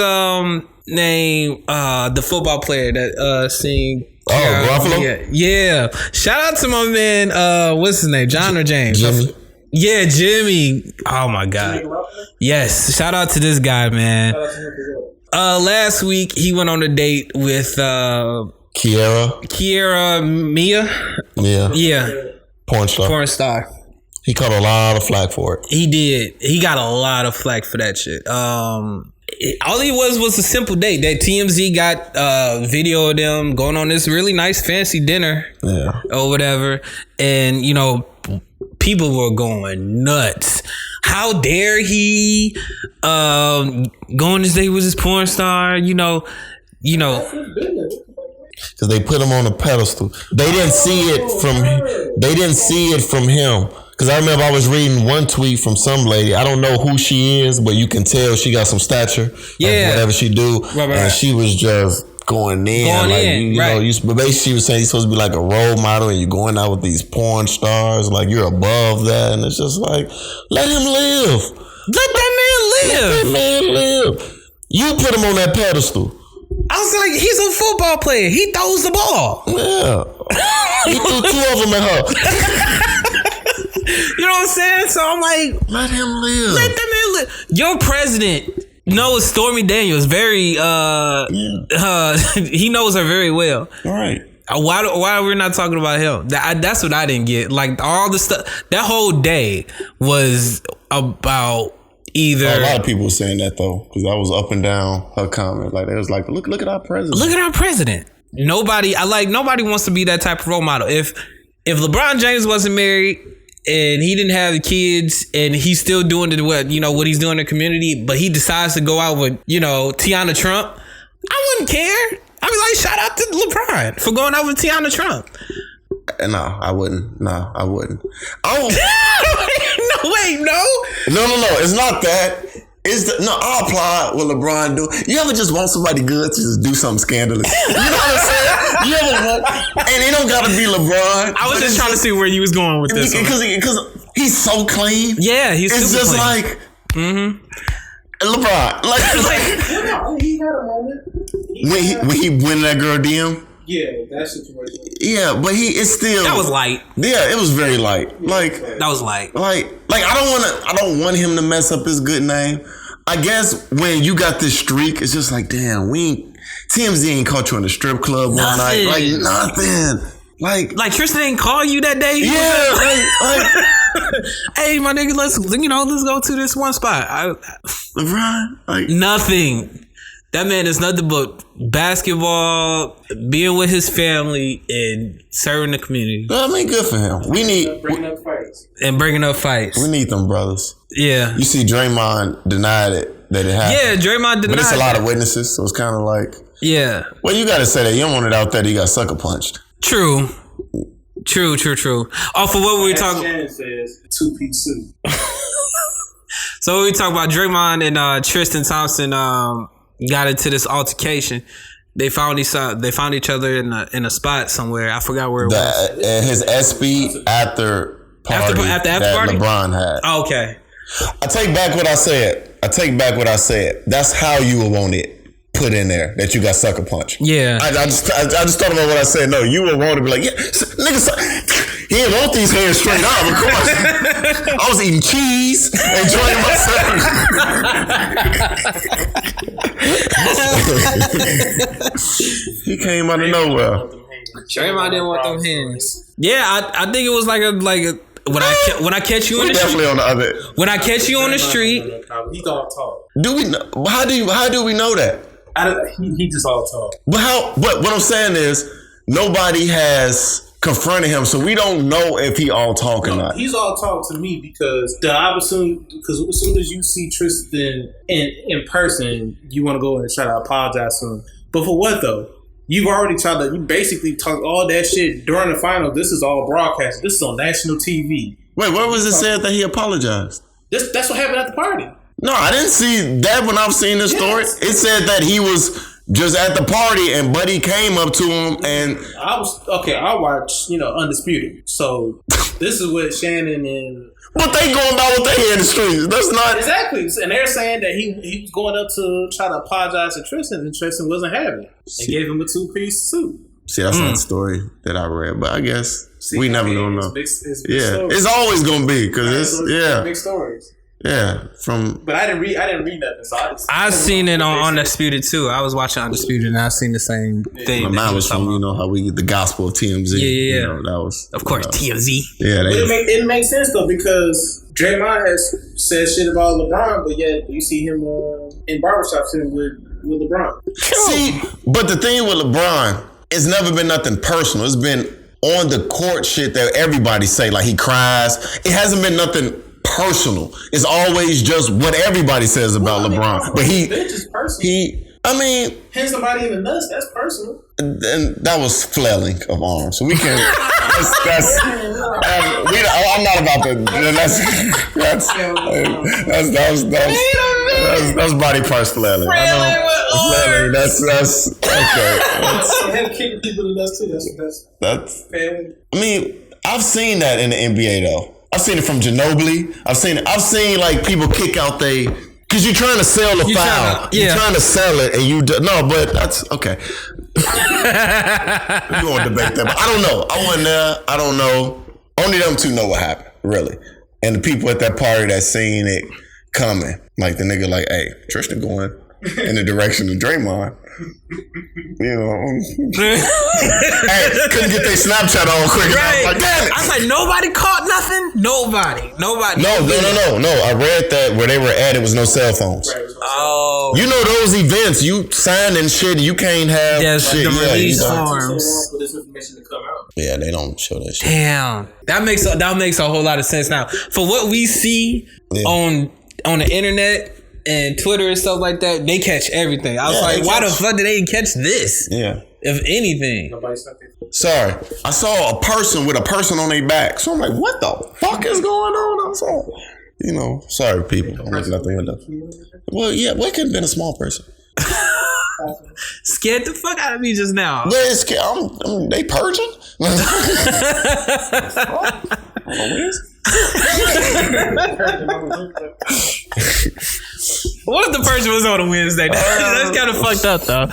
A: name? The football player that sing.
B: Ruffalo?
A: Yeah. Shout out to my man. What's his name? John or James?
B: Jimmy.
A: Yeah, Jimmy. Oh my God. Yes. Shout out to this guy, man. Last week he went on a date with Kiera Mia. Yeah. Porn star.
B: He caught a lot of flack for it.
A: He did. He got a lot of flack for that shit. All he was a simple date. That TMZ got video of them going on this really nice fancy dinner, or whatever, and you know, people were going nuts. How dare he go on this date with his porn star? You know.
B: Because they put him on a pedestal. They didn't see it from him. Because I remember I was reading one tweet from some lady. I don't know who she is, but you can tell she got some stature.
A: Yeah.
B: Whatever she do.
A: Right.
B: And she was just going in. You know, but basically she was saying you're supposed to be like a role model and you're going out with these porn stars. Like you're above that. And it's just like, let him live.
A: Let that man live.
B: You put him on that pedestal.
A: I was like, he's a football player. He throws the ball.
B: Yeah. He threw 2 of them at her.
A: You know what I'm saying? So I'm like,
B: let him live.
A: Let that man live. Your president knows Stormy Daniels very, he knows her very well.
B: All right.
A: Why we're not talking about him? That's what I didn't get. Like all the stuff, that whole day was about either.
B: A lot of people were saying that though, because I was up and down her comment. Like it was like, look at our president.
A: Look at our president. Nobody wants to be that type of role model. If LeBron James wasn't married and he didn't have kids and he's still doing what he's doing in the community, but he decides to go out with Tiana Trump, I wouldn't care. I'd be like, shout out to LeBron for going out with Tiana Trump.
B: No, I wouldn't. Oh,
A: no, wait, no.
B: It's not that. I'll apply what LeBron do. You ever just want somebody good to just do something scandalous? You know what I'm saying? You ever want, and it don't gotta be LeBron.
A: I was just trying to see where you was going with this.
B: Because he's so clean.
A: Yeah, he's
B: it's
A: super
B: just
A: clean.
B: Like LeBron. Like
C: he had a moment.
B: when he win that girl DM.
C: Yeah, that situation.
B: Yeah, but it's still
A: that was light.
B: Yeah, it was very light. Like
A: that was light.
B: Like I don't want him to mess up his good name. I guess when you got this streak, it's just like, damn, TMZ ain't caught you in the strip club one night. Like nothing. Like
A: Tristan ain't call you that day.
B: Yeah, like
A: hey, my nigga, let's go to this one spot.
B: LeBron, like
A: nothing. That man is nothing but basketball, being with his family, and serving the community.
B: I mean, good for him. We need
A: bringing up fights.
B: We need them brothers.
A: Yeah.
B: You see, Draymond denied it that it happened.
A: Yeah, Draymond denied it.
B: But it's a lot of witnesses, so it's kind of like.
A: Yeah.
B: Well, you got to say that. You don't want it out there that you got sucker punched.
A: True. Oh, for what we were talking.
C: Shannon says 2-piece suit.
A: So we talk about Draymond and Tristan Thompson. Got into this altercation. They found each other in a spot somewhere. I forgot where it was.
B: His SB after party that LeBron had.
A: Oh, okay.
B: I take back what I said. That's how you would want it put in there, that you got sucker punched.
A: Yeah.
B: I just thought about what I said. No, you would want to be like, yeah, nigga, he didn't want these hands straight up, of course. I was eating cheese, enjoying myself. He came out of nowhere.
A: Draymond didn't want them hands. Yeah, I think it was like a when I catch you in the
B: definitely
A: street,
B: on the other.
A: When I catch you on the street,
C: he's all talk.
B: Do we know? How do we know that?
C: He just all talk.
B: But what I'm saying is nobody has confronted him, so we don't know if he all talk or not.
C: He's all talk to me because as soon as you see Tristan in person, you want to go and try to apologize to him. But for what though? You basically talked all that shit during the final. This is all broadcast. This is on national TV.
B: Wait, where was it said that he apologized?
C: That's what happened at the party.
B: No, I didn't see that when I've seen this story. It said that he was just at the party and Buddy came up to him and
C: I watched, Undisputed. So this is what Shannon and
B: but they going about what they hear in the streets. That's not
C: exactly. And they're saying that he was going up to try to apologize to Tristan, and Tristan wasn't having it. They gave him a 2-piece suit.
B: See, that's not the story that I read, but I guess we never gonna know. It's always gonna be because it's
C: big stories.
B: Yeah,
C: but I didn't read nothing. So
A: I seen it on Undisputed too. I was watching Undisputed and I seen the same thing.
B: My mind was from how we get the gospel of TMZ.
A: Yeah.
B: That was
A: of course TMZ.
B: Yeah,
C: but it makes sense though because Draymond has said shit about LeBron, but yet you see him in barbershop sitting with LeBron.
B: See, but the thing with LeBron, it's never been nothing personal. It's been on the court shit that everybody say like he cries. It hasn't been nothing personal. It's always just what everybody says about LeBron. But
C: hitting somebody in the nuts, that's personal.
B: And that was flailing of arms. So we can. I'm not about to. That's body parts flailing. Flailing. That's okay.
C: Him kicking people in the nuts too. That's family.
B: I mean, I've seen that in the NBA though. I've seen it from Ginobili. I've seen like people kick out because you're trying to sell the foul. You're trying to sell it, and but that's okay. You won't debate that, but I don't know. I wasn't there. I don't know. Only them two know what happened, really. And the people at that party that seen it coming, like the nigga, like, hey, Tristan going in the direction of Draymond. Hey, couldn't get their Snapchat on quick enough.
A: Right.
B: Like, damn it.
A: I was like, nobody caught nothing? Nobody.
B: No. I read that where they were at, it was no cell phones.
A: Oh.
B: You know those events, you sign and shit, you can't have shit.
A: The release forms.
C: For this information to come out.
B: Yeah, they don't show that shit.
A: Damn. That makes a whole lot of sense now. For what we see on the internet, and Twitter and stuff like that, they catch everything. I was like, why the fuck did they catch this?
B: Yeah.
A: If anything.
B: Sorry. I saw a person with a person on their back. So I'm like, what the fuck is going on outside? Sorry, people. I'm like, nothing with that. Well, yeah, what could have been a small person?
A: Scared the fuck out of me just now.
B: They scared. They purging?
A: What if the person was on a Wednesday? That's kind of fucked up, though.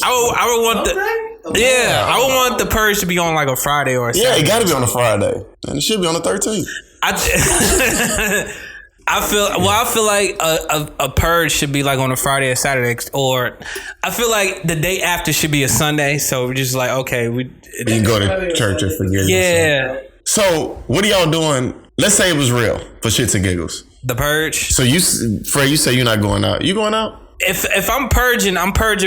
A: I would want I would want the purge to be on like a Friday or a Saturday.
B: Yeah, it got to be on a Friday, and it should be on the 13th.
A: I feel like a purge should be like on a Friday or Saturday, or I feel like the day after should be a Sunday. So we're just like, okay, you
B: can go to church and forget.
A: Yeah.
B: So what are y'all doing? Let's say it was real for shits and giggles.
A: The purge.
B: So Fred, you say you're not going out. You going out?
A: If I'm purging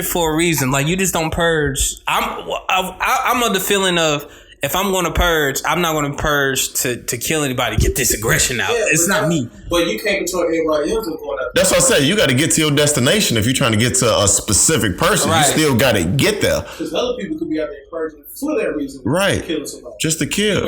A: for a reason. Like you just don't purge. I'm of the feeling of if I'm going to purge, I'm not going to purge to kill anybody, get this aggression out. Yeah, it's not me.
C: But you can't control everybody else going out.
B: That's what I said. You got to get to your destination if you're trying to get to a specific person. Right. You still got to get there.
C: Because other people could be out there purging for that reason.
B: Right.
C: Killing somebody.
B: Just to kill.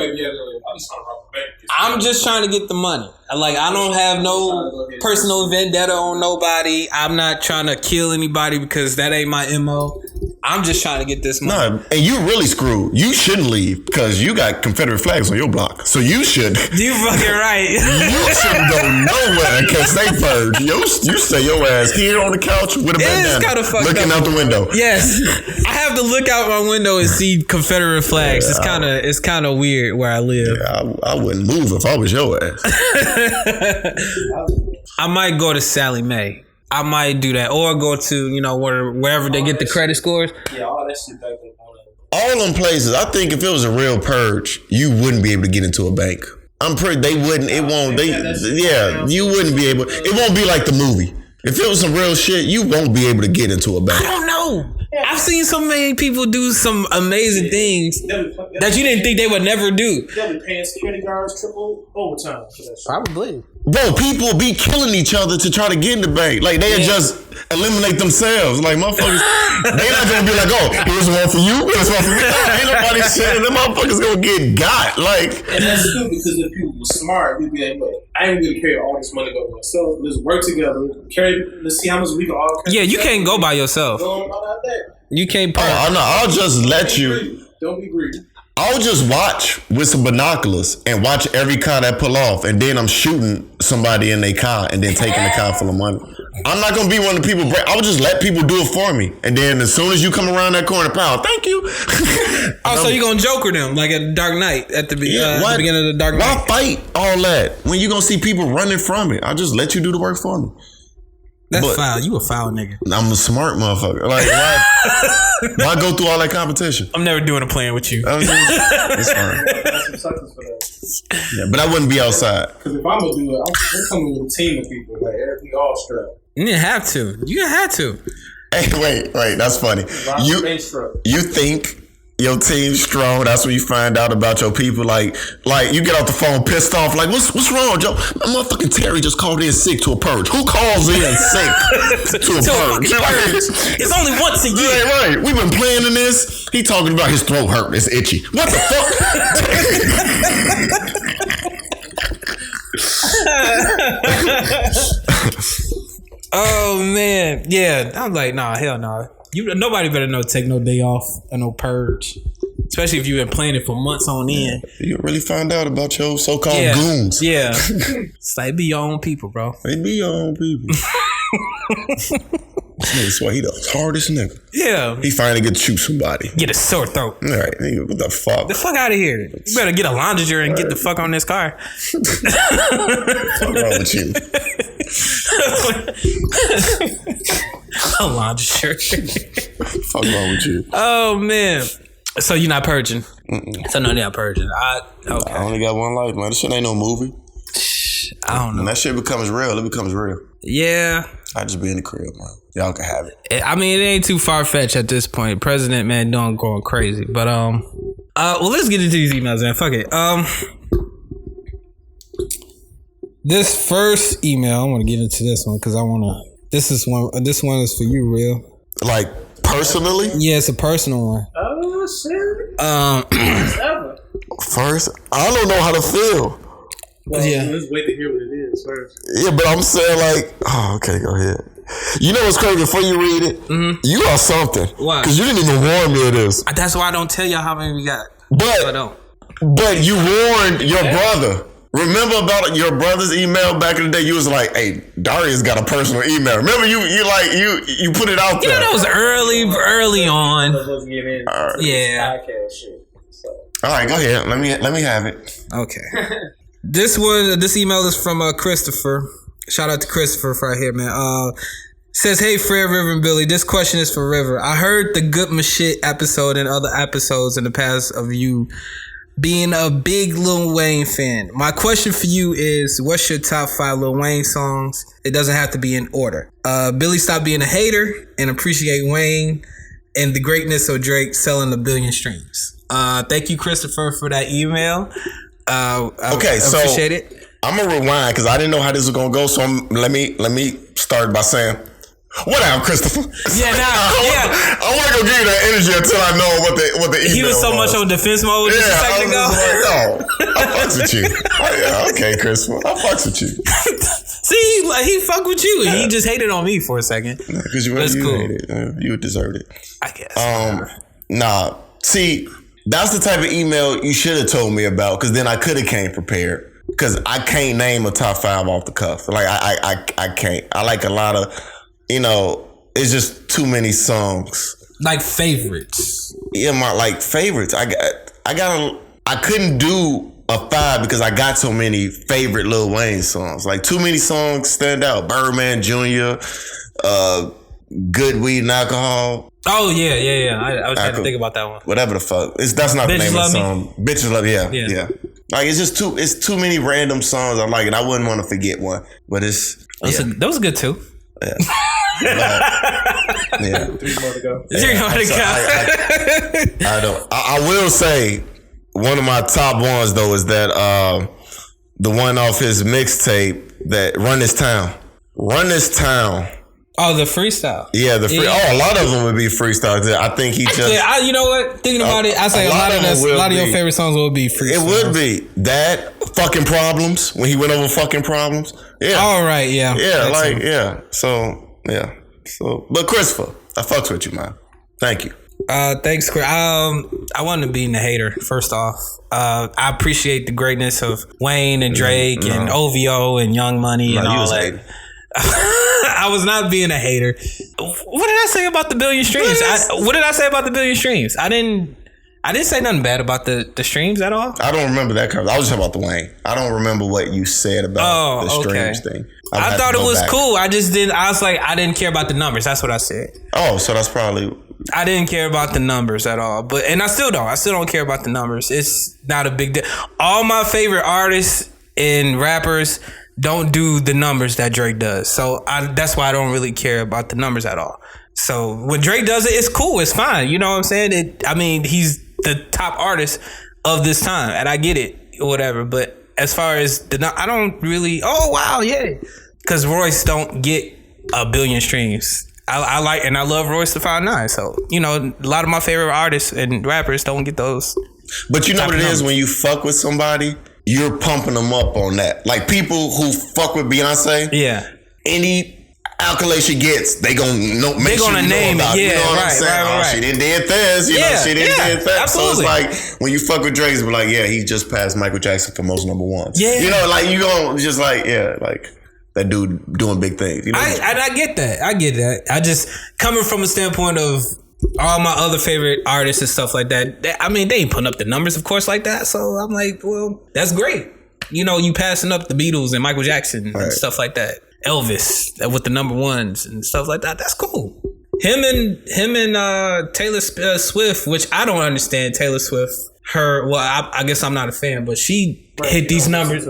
A: I'm just trying to get the money. Like, I don't have no personal vendetta on nobody. I'm not trying to kill anybody because that ain't my MO. I'm just trying to get this money.
B: No, and you really screwed. You shouldn't leave because you got Confederate flags on your block. So you should.
A: You fucking right.
B: You shouldn't go nowhere in case they purge. You stay your ass here on the couch with a bandana, looking out the window.
A: Yes, I have to look out my window and see Confederate flags. Yeah, it's kind of weird where I live.
B: Yeah, I wouldn't move if I was your ass.
A: I might go to Sally Mae. I might do that, or go to wherever they get the credit scores.
C: Yeah, all that shit back there.
B: All them places. I think if it was a real purge, you wouldn't be able to get into a bank. I'm pretty. They wouldn't. It won't. You wouldn't be able. It won't be like the movie. If it was some real shit, you won't be able to get into a bank.
A: I don't know. I've seen so many people do some amazing things that you didn't think they would never do.
C: They'll be paying security guards triple overtime for that shit.
A: Probably.
B: Bro, people be killing each other to try to get in the bank. Like, they'll just eliminate themselves. Like, motherfuckers, they not gonna be like, oh, here's one for you, here's one for me. Ain't nobody saying them motherfuckers gonna get got. Like,
C: and that's stupid because if people were smart, they'd be like, look, I ain't gonna carry all this money by myself. Let's work together. Let's see how much we can all carry.
A: Yeah, you can't go by yourself.
C: Go out there.
A: You can't.
B: I'll just let you.
C: Don't be greedy.
B: I'll just watch with some binoculars and watch every car that pull off, and then I'm shooting somebody in their car and then taking the car full of money. I'm not gonna be one of the people. I'll just let people do it for me, and then as soon as you come around that corner, pal, thank you.
A: So you gonna Joker them like at Dark Knight at the beginning of the Dark Knight?
B: Why fight all that when you gonna see people running from it? I'll just let you do the work for me.
A: That's foul. You a foul nigga.
B: I'm a smart motherfucker. Like, why go through all that competition?
A: I'm never doing a plan with you.
B: It's fine.
C: That's some suckers for that.
B: Yeah, but I wouldn't be outside.
C: Because if I'm gonna do it, I'm coming with a team of people. Like, we all strapped.
A: You didn't have to. You had to.
B: Hey, wait. That's funny. You think your team's strong? That's when you find out about your people. Like you get off the phone pissed off. Like, what's wrong, Joe? My motherfucking Terry just called in sick to a purge. Who calls in sick to a purge?
A: It's only once a year.
B: Right. We've been planning this. He talking about his throat hurt. It's itchy. What the
A: fuck? Oh man, yeah. I'm like, nah, hell no. Nobody better take no day off or no purge, especially if you've been planning for months on end.
B: You really find out about your so-called goons.
A: Yeah, it's like be your own people, bro.
B: They be your own people. This nigga swear he the hardest nigga.
A: Yeah,
B: he finally get to shoot somebody.
A: Get a sore throat.
B: All right, nigga, what the fuck?
A: The fuck out of here! You better get a lounger and get the fuck on this car.
B: What's wrong with you?
A: A lounger.
B: Fuck wrong with you?
A: Oh man. So you're not purging? Mm-mm. So no, you're not purging. Okay.
B: I only got one life, man. This shit ain't no movie.
A: I don't know.
B: When that shit becomes real, it becomes real.
A: Yeah.
B: I just be in the crib, man. Y'all can have it.
A: I mean, it ain't too far fetched at this point. President, man, going crazy. But well, let's get into these emails, man. Fuck it. This first email, I want to get into this one because I want to. This one is for you, Real.
B: Like personally?
A: Yeah, it's a personal one.
C: Oh shit.
B: First, I don't know how to feel.
C: Well, yeah. Let's wait to hear what it is first.
B: Yeah, but I'm saying like, oh, okay, go ahead. You know what's crazy? Before you read it, you are something.
A: Why?
B: Because you didn't even warn me of this.
A: That's why I don't tell y'all how many we got.
B: But you warned your brother. Remember about your brother's email back in the day? You was like, "Hey, Darius got a personal email." Remember you put it out there.
A: You know that was early on.
C: Yeah.
B: All right, go ahead. Let me have it.
A: Okay. This email is from Christopher. Shout out to Christopher right here, man. Says, hey, Fred, River, and Billy. This question is for River. I heard the Good Shit episode and other episodes in the past of you being a big Lil Wayne fan. My question for you is, what's your top 5 Lil Wayne songs? It doesn't have to be in order. Billy, stop being a hater and appreciate Wayne and the greatness of Drake selling 1 billion streams. Thank you, Christopher, for that email. I appreciate it.
B: I'm gonna rewind because I didn't know how this was gonna go. So let me start by saying, what up, Christopher?
A: Yeah,
B: I want to go give you that energy until I know what the email
A: He was so much on defense mode just a second ago.
B: I fucks with you. Yeah, okay, Christopher, I fucks with you.
A: See, he fuck with you. He just hated on me for a second.
B: Because you cool. Hated. You deserved it.
A: I guess.
B: See, that's the type of email you should have told me about, because then I could have came prepared. Because I can't name a top 5 off the cuff. Like I can't. I like a lot of, it's just too many songs.
A: Like favorites.
B: Yeah, my favorites. I couldn't do a 5 because I got so many favorite Lil Wayne songs. Like too many songs stand out. Birdman Jr., Good Weed and Alcohol.
A: Oh yeah. I was trying to think about that one.
B: Whatever the fuck. That's not the name of the song. Bitches Love Me. Yeah. Like it's too many random songs I like, and I wouldn't want to forget one. But that
A: was good too.
B: Yeah. Yeah.
C: 3 more to go.
B: I don't. I will say one of my top ones though is that the one off his mixtape that Run This Town. Run This Town.
A: Oh, the freestyle.
B: Yeah, the free. Yeah. Oh, a lot of them would be freestyle. I think he just.
A: You know what? Thinking about it, I say a lot of your favorite songs will be freestyle.
B: It would be that fucking Problems when he went over fucking Problems. Yeah.
A: All right. Yeah.
B: Yeah. Like yeah. So yeah. So, but Christopher, I fucks with you, man. Thank you.
A: Thanks, Chris. I want to be a hater. First off, I appreciate the greatness of Wayne and Drake and OVO and Young Money and all that. I was not being a hater. What did I say about the billion streams? What did I say about the billion streams? I didn't say nothing bad about the streams at all.
B: I don't remember that. I was talking about the Wayne. I don't remember what you said about the streams thing.
A: I thought it was cool. I just didn't. I was like, I didn't care about the numbers. That's what I said.
B: Oh, so that's probably.
A: I didn't care about the numbers at all. And I still don't. I still don't care about the numbers. It's not a big deal. All my favorite artists and rappers don't do the numbers that Drake does. So that's why I don't really care about the numbers at all. So when Drake does it, it's cool. It's fine. You know what I'm saying? He's the top artist of this time, and I get it, whatever. But as far as I don't really. Oh wow, yeah, because Royce don't get a billion streams. I like and I love Royce the 5'9". So a lot of my favorite artists and rappers don't get those.
B: But you know what it is when you fuck with somebody. You're pumping them up on that. Like people who fuck with Beyonce. Yeah. Any accolade she gets, they gonna name it. Yeah, you know what I'm saying? Right. She didn't did this. She didn't did that. Absolutely. So it's like when you fuck with Drake, it's like, yeah, he just passed Michael Jackson for most number ones. Yeah. Like you gonna just like, yeah, like that dude doing big things.
A: I get that. I just coming from a standpoint of all my other favorite artists and stuff like that. They ain't putting up the numbers, of course, like that. So I'm like, well, that's great. You passing up the Beatles and Michael Jackson and stuff like that. Elvis with the number ones and stuff like that. That's cool. Him and Taylor Swift, which I don't understand Taylor Swift. I guess I'm not a fan, but she hit these numbers.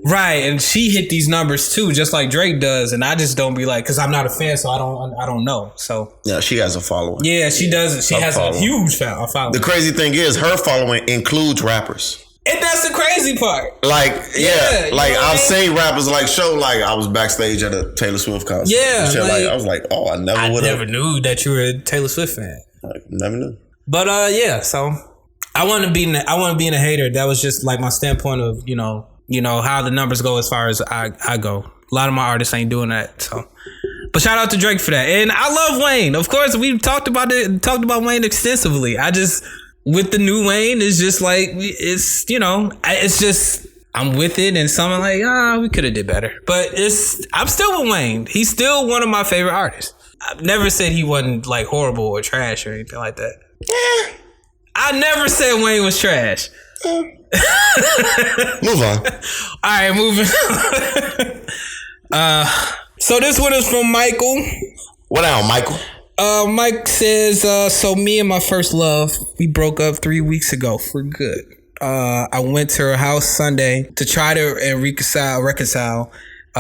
A: Right, and she hit these numbers too, just like Drake does. And I just don't be like, because I'm not a fan, so I don't know. So
B: yeah, she has a following.
A: Yeah, she does. She has a huge following.
B: The crazy thing is, her following includes rappers.
A: And that's the crazy part.
B: Like, I've seen rappers I was backstage at a Taylor Swift concert. Yeah, I was like, oh, I never
A: knew that you were a Taylor Swift fan.
B: I never knew.
A: But yeah, so I want to be in a hater. That was just like my standpoint of how the numbers go as far as I go. A lot of my artists ain't doing that. So, but shout out to Drake for that. And I love Wayne. Of course, we've talked about Wayne extensively. With the new Wayne, it's just like, it's just, I'm with it, and some are like, we could have did better. But I'm still with Wayne. He's still one of my favorite artists. I've never said he wasn't like horrible or trash or anything like that. Yeah. I never said Wayne was trash.
B: Move on.
A: All right, moving on. So this one is from Michael.
B: What now, Michael?
A: Mike says, so me and my first love, we broke up 3 weeks ago for good. I went to her house Sunday to try to reconcile.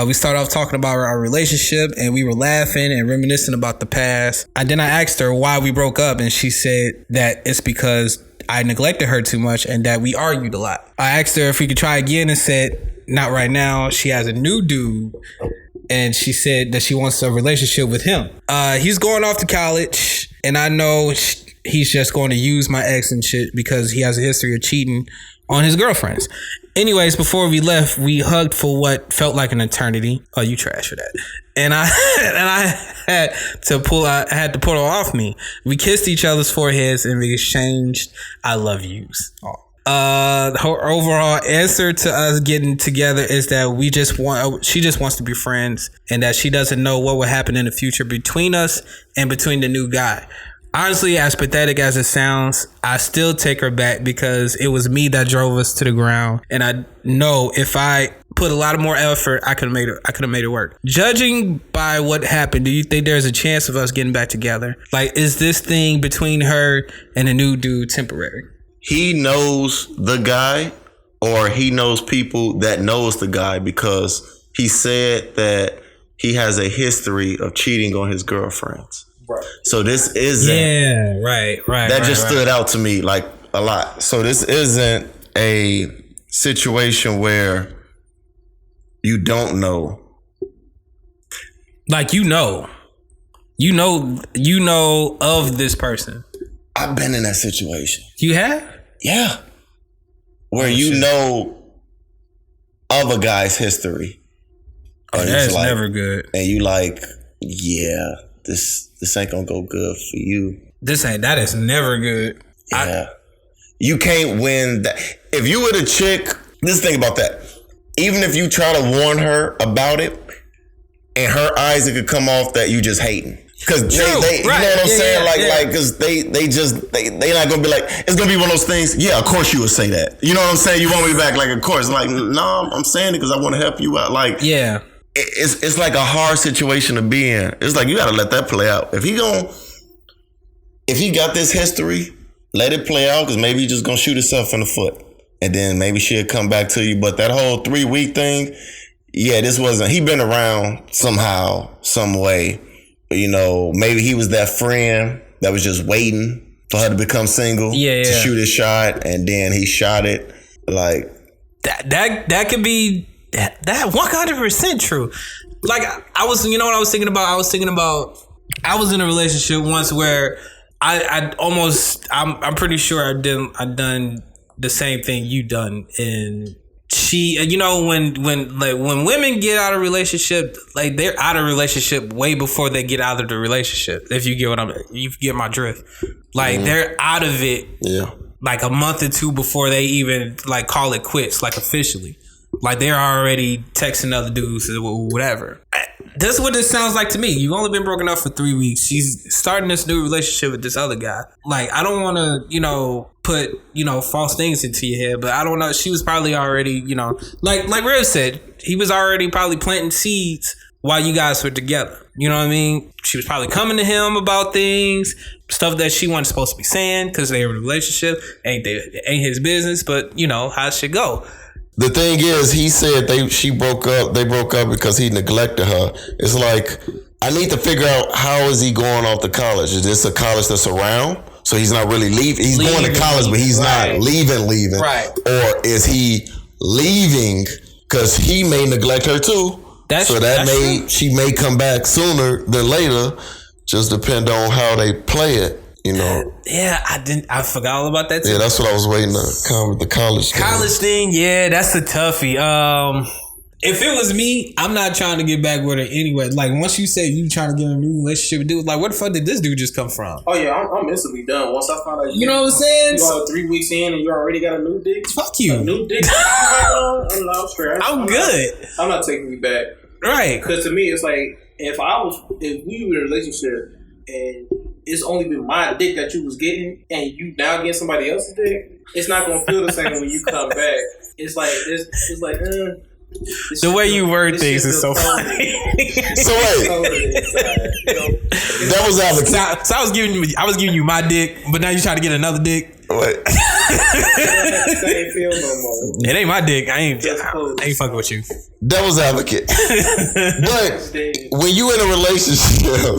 A: We started off talking about our relationship, and we were laughing and reminiscing about the past. Then I asked her why we broke up, and she said that it's because I neglected her too much and that we argued a lot. I asked her if we could try again and said, not right now. She has a new dude. And she said that she wants a relationship with him. He's going off to college, and I know he's just going to use my ex and shit because he has a history of cheating on his girlfriends. Anyways, before we left, we hugged for what felt like an eternity. Oh, you trash for that. And I had to pull her off me. We kissed each other's foreheads and we exchanged I love yous. Her overall answer to us getting together is that she just wants to be friends, and that she doesn't know what will happen in the future between us and between the new guy. Honestly, as pathetic as it sounds, I still take her back because it was me that drove us to the ground, and I know if I put a lot of more effort, I could have made it work. Judging by what happened, do you think there's a chance of us getting back together? Like, is this thing between her and the new dude temporary?
B: He knows the guy, or he knows people that knows the guy, because he said that he has a history of cheating on his girlfriends.
C: Right.
B: So this isn't.
A: Right.
B: That just stood out to me like a lot. So this isn't a situation where you don't know.
A: Like you know of this person.
B: I've been in that situation.
A: You have?
B: Yeah. Where you know of a guy's history.
A: That's like, never good.
B: And you like, yeah, this ain't gonna go good for you.
A: That is never good.
B: Yeah. You can't win that. If you were the chick, just think about that. Even if you try to warn her about it, in her eyes it could come off that you just hating. Cause they you know what I'm saying? Like, cause they not gonna be like, it's gonna be one of those things. Yeah, of course you would say that. You know what I'm saying? You want me back? Like, of course. Like, no, I'm saying it because I want to help you out. Like,
A: yeah,
B: it's like a hard situation to be in. It's like you gotta let that play out. If he got this history, let it play out. Cause maybe he just gonna shoot himself in the foot, and then maybe she'll come back to you. But that whole 3-week thing, yeah, this wasn't. He been around somehow, some way. You know, maybe he was that friend that was just waiting for her to become single to shoot his shot, and then he shot it. Like
A: that could be that 100% true. Like I was, you know what I was thinking about? I was in a relationship once where I'm pretty sure I done the same thing you done, and she, you know, when women get out of relationship, like they're out of relationship way before they get out of the relationship. If you get my drift, like they're out of it, like a month or two before they even like call it quits, like officially. Like they're already texting other dudes or whatever. That's what this sounds like to me. You've only been broken up for 3 weeks. She's starting this new relationship with this other guy. Like, I don't want to, you know, put, you know, false things into your head, but I don't know. She was probably already, you know, like Rev said, he was already probably planting seeds while you guys were together. You know what I mean? She was probably coming to him about things, stuff that she wasn't supposed to be saying because they were in a relationship. Ain't his business, but you know how it should go.
B: The thing is, he said they broke up because he neglected her. It's like, I need to figure out how is he going off to college? Is this a college that's around? So he's not really leaving. He's going to college, but he's not leaving.
A: Right.
B: Or is he leaving because he may neglect her too? She may come back sooner than later. Just depend on how they play it. You know.
A: Yeah, I forgot all about that too.
B: Yeah, that's what I was waiting to come with the college thing.
A: College thing, yeah, that's a toughie. If it was me, I'm not trying to get back with her anyway. Like, once you say you trying to get a new relationship with dude, like, where the fuck did this dude just come from?
C: Oh yeah, I'm instantly done. Once I find out,
A: you know what I'm saying?
C: You 3 weeks in and you already got a new dick.
A: Fuck you.
C: A new dick. I'm straight.
A: I'm good.
C: I'm not taking you back.
A: Right.
C: Because to me, it's like if we were in a relationship and it's only been my dick that you was getting, and you now getting somebody else's dick, it's not gonna feel the same when you come back. It's like
A: the way you word things is so funny.
B: So wait, that was advocate.
A: So I was giving you my dick, but now you trying to get another dick.
B: What?
A: It ain't my dick. I ain't fucking with you.
B: Devil's advocate. But when you in a relationship,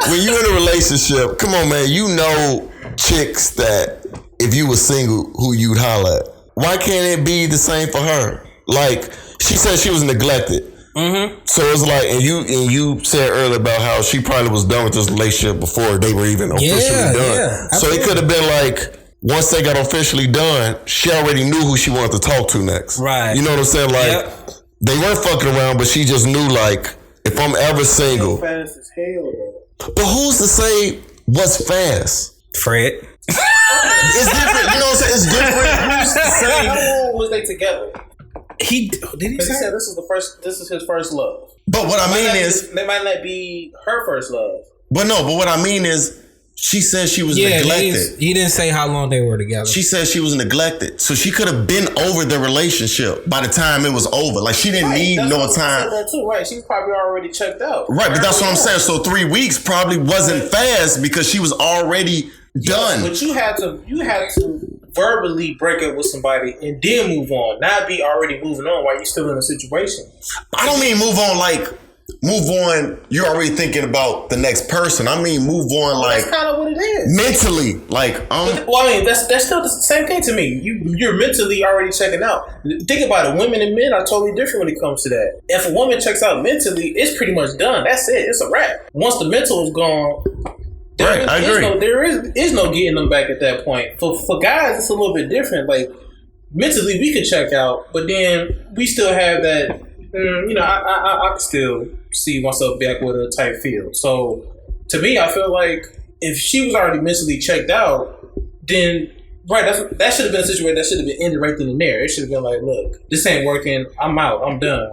B: when you in a relationship, come on, man. You know chicks that if you were single, who you'd holler at. Why can't it be the same for her? Like she said, she was neglected. Mm-hmm. So it's like, and you said earlier about how she probably was done with this relationship before they were even officially done. Yeah, so it could have been like, once they got officially done, she already knew who she wanted to talk to next.
A: Right.
B: You know what I'm saying? Like, they weren't fucking around, but she just knew, like, if I'm ever single.
C: Fast as hell, though.
B: But who's to say what's fast?
A: Fred.
B: It's different. You know what I'm saying? It's different. Who's to say?
C: How long was they together?
A: He
C: said this is his first love.
B: But what I mean is,
C: it might not be her first love.
B: But what I mean is, she said she was neglected.
A: He didn't say how long they were together.
B: She said she was neglected, so she could have been over the relationship by the time it was over. Like she didn't need no time.
C: That too, right? She's probably already checked out.
B: Right, but that's what I'm saying. So 3 weeks probably wasn't fast because she was already done.
C: But you had to verbally break up with somebody and then move on, not be already moving on while you're still in a situation.
B: I don't mean move on like move on. You're already thinking about the next person. I mean move on like
C: that's kind of what it is.
B: Mentally, like
C: well, I mean that's still the same thing to me. You're mentally already checking out. Think about it. Women and men are totally different when it comes to that. If a woman checks out mentally, it's pretty much done. That's it. It's a wrap. Once the mental is gone.
B: I agree.
C: There is no getting them back at that point. For guys, it's a little bit different. Like mentally, we can check out, but then we still have that. I can still see myself back with a type feel. So to me, I feel like if she was already mentally checked out, then that should have been a situation that should have been ended right then and there. It should have been like, look, this ain't working. I'm out. I'm done.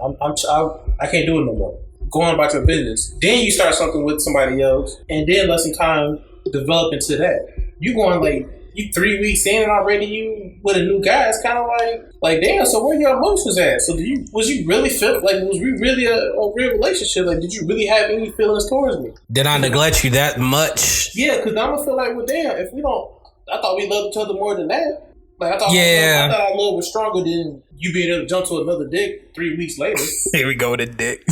C: I can't do it no more. Go on about your business. Then you start something with somebody else, and then let some time develop into that. You going like you 3 weeks in and already you with a new guy. It's kind of like damn. So where your emotions at? So was you really feel like was we really a real relationship? Like did you really have any feelings towards me?
A: Did I neglect you that much?
C: Yeah, because I'm gonna feel like well damn. If we don't, I thought we loved each other more than that. Like I thought our love was stronger than you being able to jump to another dick 3 weeks later.
A: Here we go with the dick.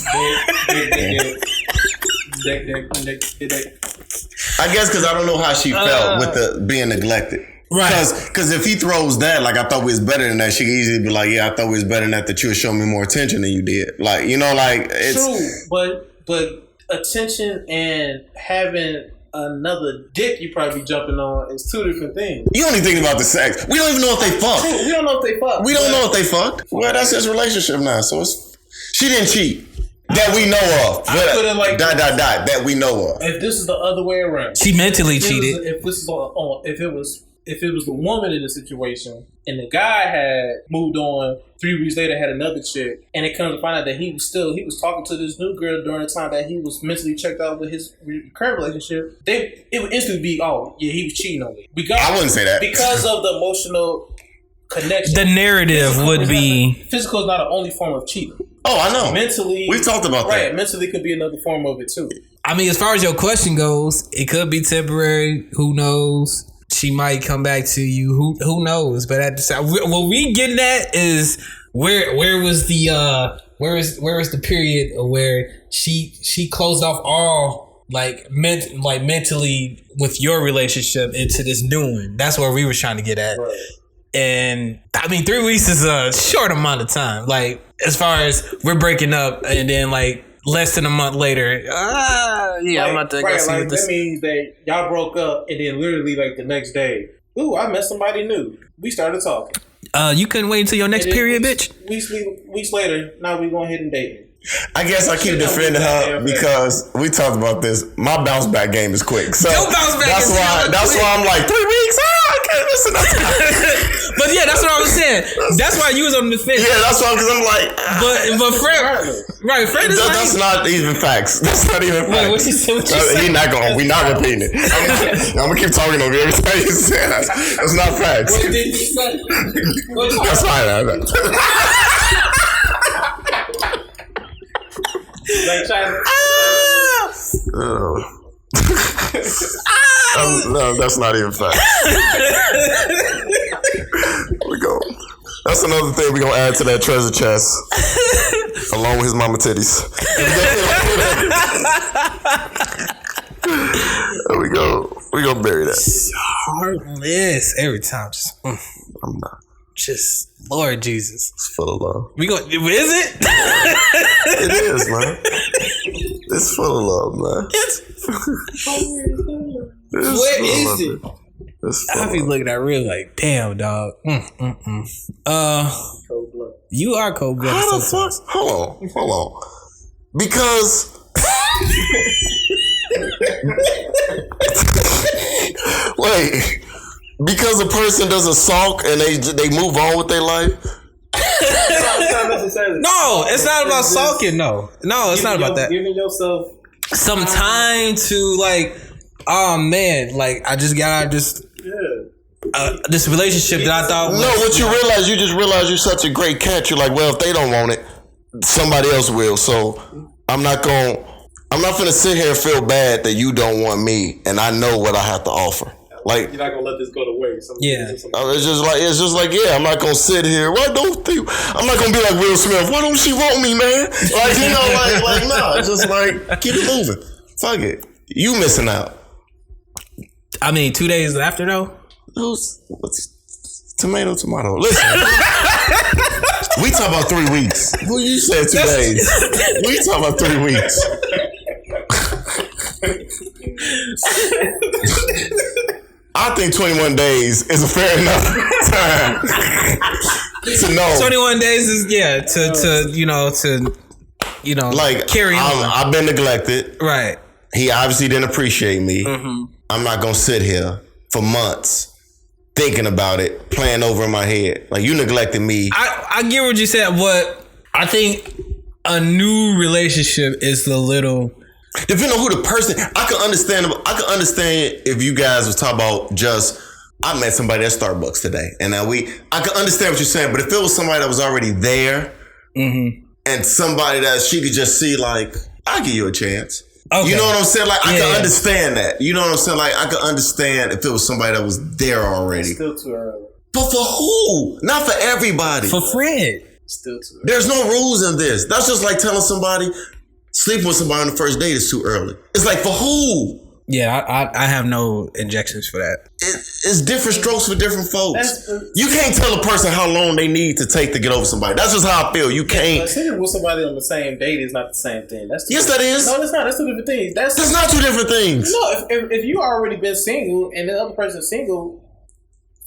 C: Dick.
B: I guess because I don't know how she felt with the being neglected.
A: Right.
B: Because if he throws that, like I thought we was better than that, she could easily be like, yeah, I thought we was better than that you were showing me more attention than you did. Like, you know, like it's
C: true, but attention and having another dick you probably be jumping on is two different things.
B: You only think about the sex. We don't even know if they fucked.
C: We don't know if they fucked.
B: We don't know if they fucked. Well, that's his relationship now. So she didn't cheat. That we know of.
C: I put it like
B: that we know of.
C: If this is the other way around,
A: she mentally cheated.
C: If it was the woman in the situation and the guy had moved on 3 weeks later, had another chick, and it comes to find out that he was talking to this new girl during the time that he was mentally checked out with his current relationship, it would instantly be, oh yeah, he was cheating on me.
B: I wouldn't say that
C: because of the emotional connection.
A: The narrative would be
C: physical is not the only form of cheating.
B: Oh, I know.
C: Mentally,
B: we've talked about that.
C: Right, mentally could be another form of it too.
A: I mean, as far as your question goes, it could be temporary. Who knows? She might come back to you. Who knows? But at the time, what we getting at is where was the period where she closed off all mentally with your relationship into this new one. That's where we were trying to get at. Right. And I mean, 3 weeks is a short amount of time. Like as far as we're breaking up, and then like less than a month later, I'm about to go see what this.
C: That means that y'all broke up, and then literally like the next day, ooh, I met somebody new. We started talking.
A: You couldn't wait until your next period, bitch.
C: Weeks later, now we going ahead and dating.
B: I guess I keep defending her because we talked about this. My bounce back game is quick, so that's why I'm like 3 weeks. I can't listen.
A: But yeah, that's what I was saying. That's why you was on the fence.
B: Yeah, that's why because I'm like.
A: But Fred, right? Fred is
B: that's not even facts. That's not even facts.
A: Wait, what you say?
B: He's not going. We're not repeating it. I'm gonna keep talking over every time you say that. That's not facts.
C: What did you say?
B: That's fine.
C: Like China.
B: No, that's not even fact. We go. That's another thing we're gonna add to that treasure chest, along with his mama titties. There we go. We gonna bury that.
A: Heartless every time. Just,
B: I'm not.
A: Just Lord Jesus.
B: It's full of love.
A: We go. Is it?
B: It is, man. It's full of love, man.
A: Where is it? I be looking at real like, damn, dog. You are cold blooded.
B: How the fuck? Hold on. Because wait. Because a person doesn't sulk and they move on with their life.
A: No, it's not about sulking. No, it's not about that.
C: Giving yourself
A: some time to like, oh man, like I just got this relationship that I thought.
B: No, what you just realize you're such a great catch. You're like, well, if they don't want it, somebody else will. So I'm not gonna sit here and feel bad that you don't want me, and I know what I have to offer. Like
C: you're not gonna let this go to waste.
B: It's just like yeah, I'm not gonna sit here. I'm not gonna be like Will Smith. Why don't she want me, man? Like no, just like keep it moving. Fuck it, you missing out.
A: I mean, 2 days after though.
B: Tomato. Listen, we talk about 3 weeks. Well, you said 2 days. We talk about 3 weeks. I think 21 days is a fair enough time to know.
A: 21 days is to
B: like
A: carry on.
B: I've been neglected.
A: Right.
B: He obviously didn't appreciate me. Mm-hmm. I'm not gonna sit here for months thinking about it, playing over in my head. Like you neglected me.
A: I get what you said. What I think a new relationship is the little.
B: Depending on who the person, I can understand if you guys was talking about just, I met somebody at Starbucks today, and I can understand what you're saying, but if it was somebody that was already there, mm-hmm. and somebody that she could just see, like, I'll give you a chance. Okay. You know what I'm saying? Like, I can understand that. You know what I'm saying? Like, I can understand if it was somebody that was there already.
C: It's still too early.
B: But for who? Not for everybody.
A: For Fred.
C: Still too early.
B: There's no rules in this. That's just like telling somebody, sleeping with somebody on the first date is too early. It's like, for who?
A: Yeah, I have no injections for that.
B: It's different strokes for different folks. You can't tell a person how long they need to take to get over somebody. That's just how I feel. You can't.
C: Sleeping with somebody on the same date is not the same thing.
B: Yes, that is.
C: No, that's not. That's two different things.
B: That's not two different things.
C: No, if you already been single and the other person's single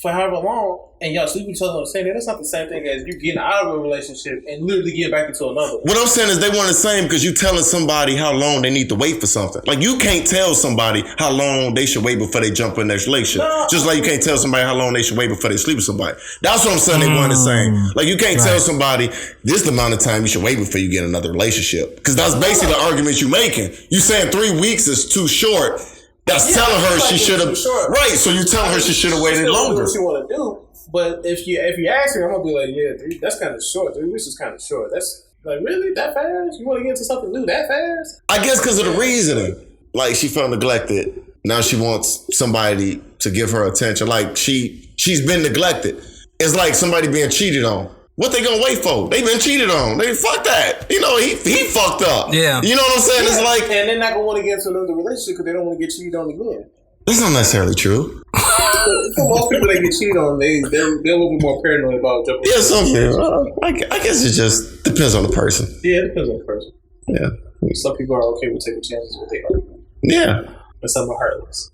C: for however long, and y'all sleep with each other on the same day, that's not the same thing as you getting out of a relationship and literally getting back into another.
B: What I'm saying is they want the same because you telling somebody how long they need to wait for something. Like you can't tell somebody how long they should wait before they jump in their relationship. No. Just like you can't tell somebody how long they should wait before they sleep with somebody. That's what I'm saying they want the same. Like you can't tell somebody this is the amount of time you should wait before you get another relationship. Because that's basically the argument you're making. You saying 3 weeks is too short. That's telling her she should have. Right, so you telling her she should have waited longer.
C: What you want to do. But if you ask me, I'm gonna be like, yeah, that's kind of short. 3 weeks is kind of short. That's like really that fast. You want to get into something new that fast?
B: I guess because of the reasoning. Like she felt neglected. Now she wants somebody to give her attention. Like she's been neglected. It's like somebody being cheated on. What they gonna wait for? They been cheated on. They fuck that. You know he fucked up.
A: Yeah.
B: You know what I'm saying?
C: Yeah.
B: It's like,
C: and they're not gonna want to get into another relationship because they don't want to get cheated on again.
B: That's not necessarily true.
C: For most people that get cheated on, they're a little bit more paranoid about jumping.
B: Yeah, some people. I guess it just depends on the person.
C: Yeah, it depends on the person.
B: Yeah.
C: Some people are okay with taking chances with their heart.
B: Yeah.
C: But some are heartless.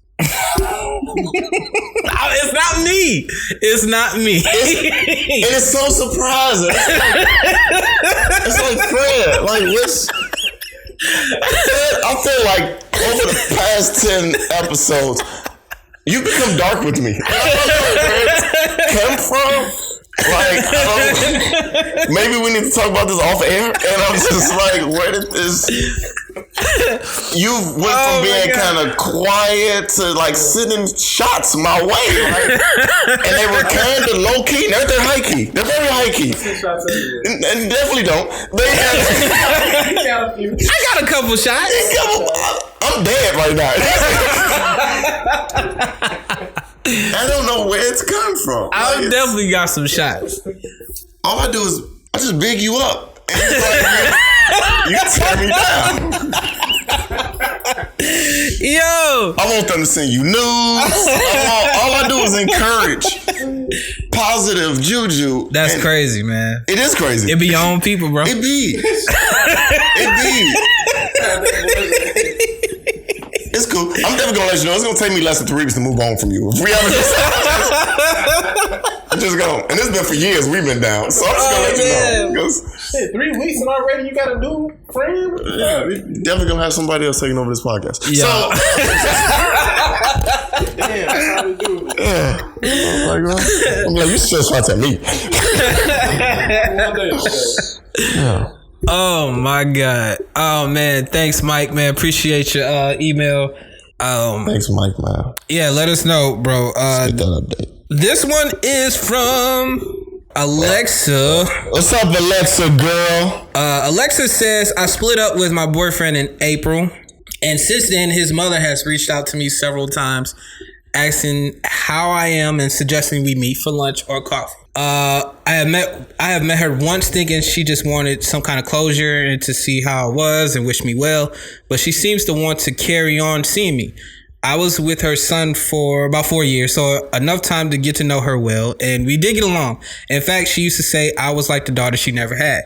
A: It's not me. It's not me.
B: It's so surprising. It's like Fred. Like what's I feel like over the past 10 episodes, you become dark with me. I don't know where it came from. Like, maybe we need to talk about this off air. And I'm just like, where did this? You went from being kind of quiet to like sending shots my way, right? And they were kind of low key. They're high key. They're very high key. And definitely don't.
A: I got a couple shots.
B: I'm dead right now. I don't know where it's come from.
A: I definitely got some shots.
B: All I do is I just big you up. And like, you tear me down.
A: Yo,
B: I want them to send you news. All I do is encourage positive juju.
A: That's crazy, man.
B: It is crazy.
A: It be your own people, bro.
B: It be. It be. It's cool. I'm definitely gonna let you know. It's gonna take me less than 3 weeks to move on from you. If we haven't just go. And it's been for years we've been down. So I'm just gonna let you know.
C: Shit, 3 weeks and already you got a new friend?
B: Yeah, we definitely gonna have somebody else taking over this podcast.
A: Yeah.
B: So
C: damn, that's how we do it.
B: Yeah. I'm like, you should shout at me.
A: Yeah. Oh my God. Oh man. Thanks, Mike, man. Appreciate your email.
B: Thanks, Mike, man.
A: Yeah, let us know, bro.
B: Get that update.
A: This one is from Alexa.
B: What's up, Alexa girl?
A: Alexa says, I split up with my boyfriend in April, and since then his mother has reached out to me several times asking how I am and suggesting we meet for lunch or coffee. I have met her once thinking she just wanted some kind of closure and to see how I was and wish me well, but she seems to want to carry on seeing me. I was with her son for about 4 years, so enough time to get to know her well, and we did get along. In fact, she used to say I was like the daughter she never had.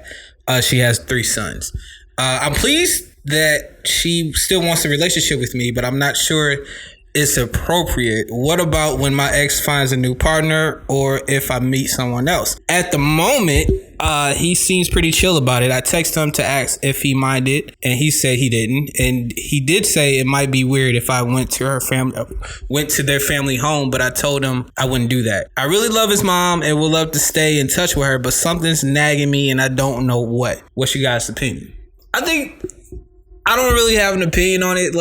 A: She has 3 sons. I'm pleased that she still wants a relationship with me, but I'm not sure it's appropriate. What about when my ex finds a new partner or if I meet someone else? At the moment, he seems pretty chill about it. I texted him to ask if he minded, and he said he didn't. And he did say it might be weird if I went to their family home, but I told him I wouldn't do that. I really love his mom and would love to stay in touch with her, but something's nagging me and I don't know what. What's your guys' opinion? I think I don't really have an opinion on it.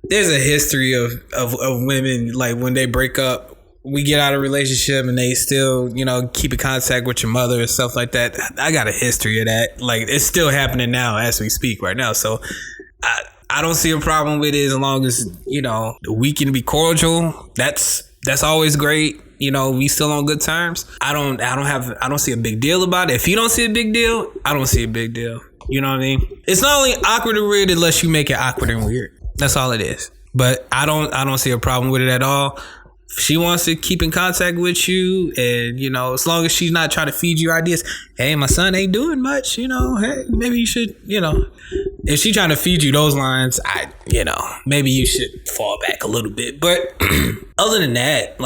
A: There's a history of women, like when they break up, we get out of a relationship and they still, keep in contact with your mother and stuff like that. I got a history of that. Like, it's still happening now as we speak right now. So I don't see a problem with it as long as, we can be cordial. That's always great. We still on good terms. I don't see a big deal about it. If you don't see a big deal, I don't see a big deal. You know what I mean? It's not only awkward and weird unless you make it awkward and weird. That's all it is. But I don't see a problem with it at all. If she wants to keep in contact with you, and as long as she's not trying to feed you ideas, hey, my son ain't doing much, hey, maybe you should, if she's trying to feed you those lines, maybe you should fall back a little bit. But other than that,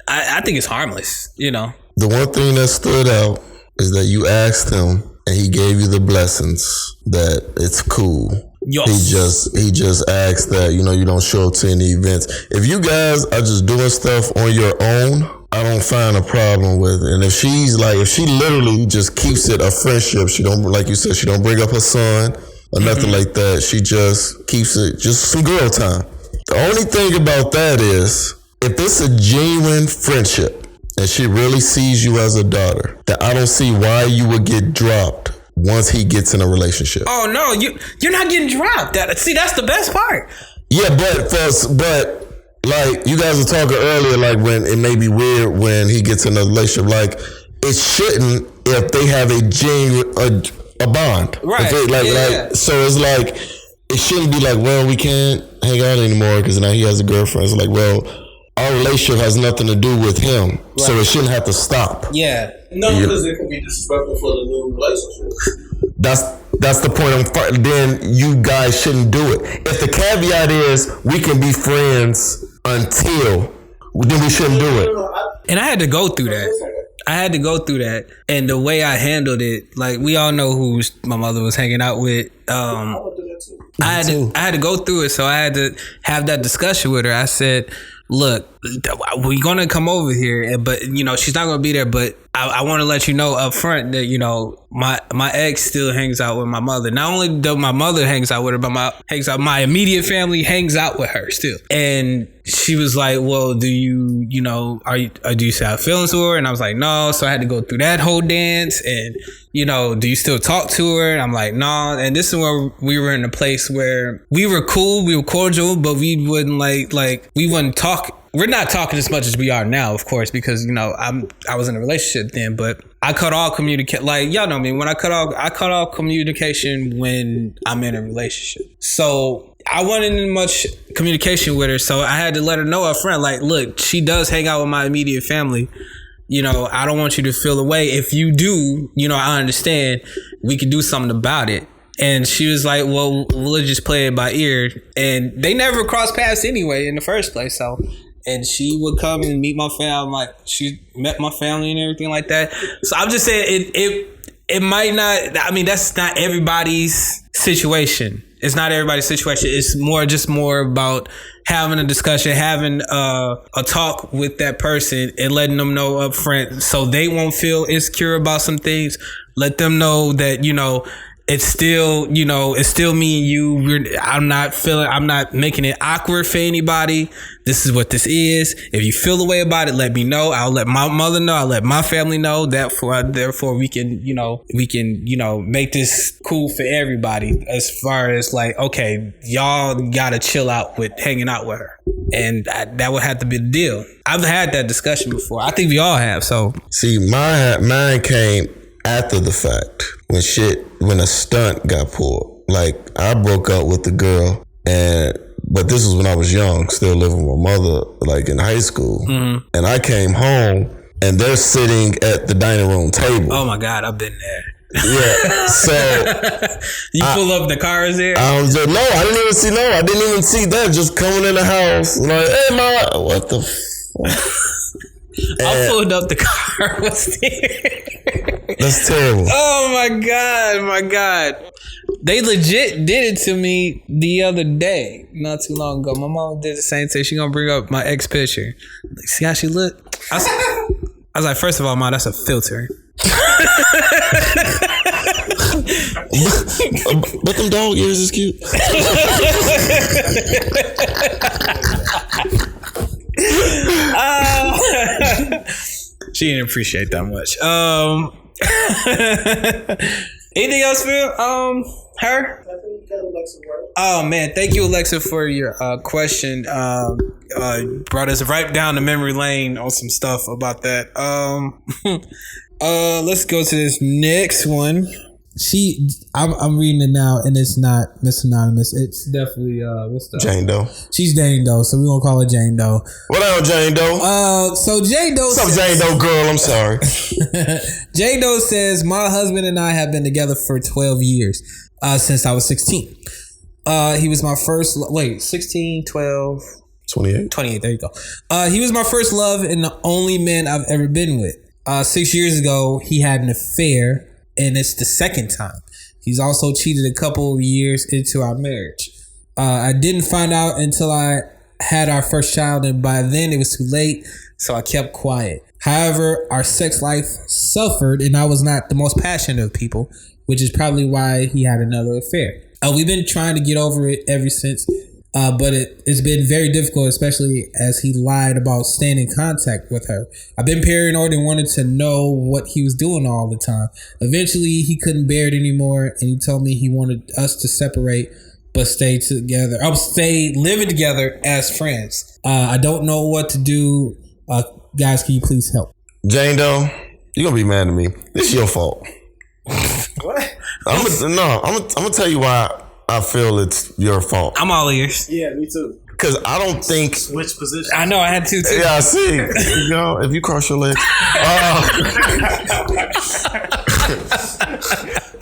A: I think it's harmless, The
B: one thing that stood out is that you asked him and he gave you the blessings that it's cool. Yes. He just asked that, you don't show up to any events. If you guys are just doing stuff on your own, I don't find a problem with it. And if she literally just keeps it a friendship, she don't, like you said, she don't bring up her son or nothing like that. She just keeps it just some girl time. The only thing about that is, if it's a genuine friendship and she really sees you as a daughter, that I don't see why you would get dropped once he gets in a relationship.
A: Oh no, you're not getting dropped. That's the best part.
B: Yeah, but like you guys were talking earlier, like when it may be weird when he gets in a relationship, like it shouldn't if they have a genuine a bond.
A: Right.
B: So it's like it shouldn't be like, well, we can't hang out anymore because now he has a girlfriend. It's like, well, our relationship has nothing to do with him, right. So it shouldn't have to stop.
A: Yeah.
C: No, because it can be disrespectful for the new relationship.
B: That's the point. Then you guys shouldn't do it. If the caveat is we can be friends until, then we shouldn't do it.
A: And I had to go through that. And the way I handled it, like we all know who my mother was hanging out with. I had to go through it, so I had to have that discussion with her. I said, look, we're going to come over here, but, she's not going to be there. But I want to let you know up front that, my ex still hangs out with my mother. Not only does my mother hangs out with her, but my immediate family hangs out with her still. And she was like, well, do you, do you still have feelings for her? And I was like, no. So I had to go through that whole dance and, do you still talk to her? And I'm like, no. And this is where we were in a place where we were cool, we were cordial, but we wouldn't we wouldn't talk. We're not talking as much as we are now, of course, because, I was in a relationship then, but I cut all communication. Like, y'all know me, when I cut off communication when I'm in a relationship. So I wasn't in much communication with her. So I had to let her know up front, like, look, she does hang out with my immediate family. I don't want you to feel away. If you do, I understand. We can do something about it. And she was like, well, we'll just play it by ear. And they never crossed paths anyway in the first place. So, and she would come and meet my family. Like, she met my family and everything like that. So I'm just saying it might not, that's not everybody's situation. It's not everybody's situation. It's more about having a discussion, having a talk with that person and letting them know up front so they won't feel insecure about some things. Let them know that, it's still, it's still me and you. I'm not making it awkward for anybody. This is what this is. If you feel the way about it, let me know. I'll let my mother know. I'll let my family know. Therefore, we can make this cool for everybody. As far as like, okay, y'all gotta chill out with hanging out with her, and that would have to be the deal. I've had that discussion before. I think we all have. So
B: see, mine came after the fact when a stunt got pulled. Like I broke up with the girl, but this was when I was young, still living with my mother, like in high school. Mm-hmm. And I came home and they're sitting at the dining room table.
A: Oh my God, I've been there.
B: Yeah, so
A: you pull up, the car is there.
B: I didn't even see that. Just coming in the house, like, hey, ma, what the?
A: I pulled up, the car was there.
B: That's terrible.
A: Oh my God. They legit did it to me the other day, not too long ago. My mom did the same thing. She gonna bring up my ex picture. Like, see how she look? I was like, first of all, ma, that's a filter.
B: But them dog ears is cute.
A: She didn't appreciate that much. Anything else, Phil? Her? Oh man, thank you, Alexa, for your question. Brought us right down the memory lane on some stuff about that. Let's go to this next one. I'm reading it now, and it's not Miss Anonymous. It's definitely what's the
B: Jane Doe.
A: She's Jane Doe, so we're gonna call her Jane Doe.
B: What up, Jane Doe?
A: So Jane Doe.
B: What's up, Jane Doe girl? I'm sorry.
A: Jane Doe says, my husband and I have been together for 12 years, since I was 16. He was my first. 16, 12,
B: 28.
A: 28. There you go. He was my first love and the only man I've ever been with. 6 years ago, he had an affair. And it's the second time. He's also cheated a couple of years into our marriage. I didn't find out until I had our first child, and by then it was too late, so I kept quiet. However, our sex life suffered, and I was not the most passionate of people, which is probably why he had another affair. We've been trying to get over it ever since, but it's been very difficult, especially as he lied about staying in contact with her. I've been paranoid and wanted to know what he was doing all the time. Eventually, he couldn't bear it anymore, and he told me he wanted us to separate but stay together. Stay living together as friends. I don't know what to do. Guys, can you please help?
B: Jane Doe, you're gonna be mad at me. This is your fault.
C: What?
B: I'm gonna tell you why I feel it's your fault.
A: I'm all ears.
C: Yeah, me too.
B: Because I don't think...
C: Switch position.
A: I know, I had to too.
B: Yeah, I see. You know, if you cross your legs.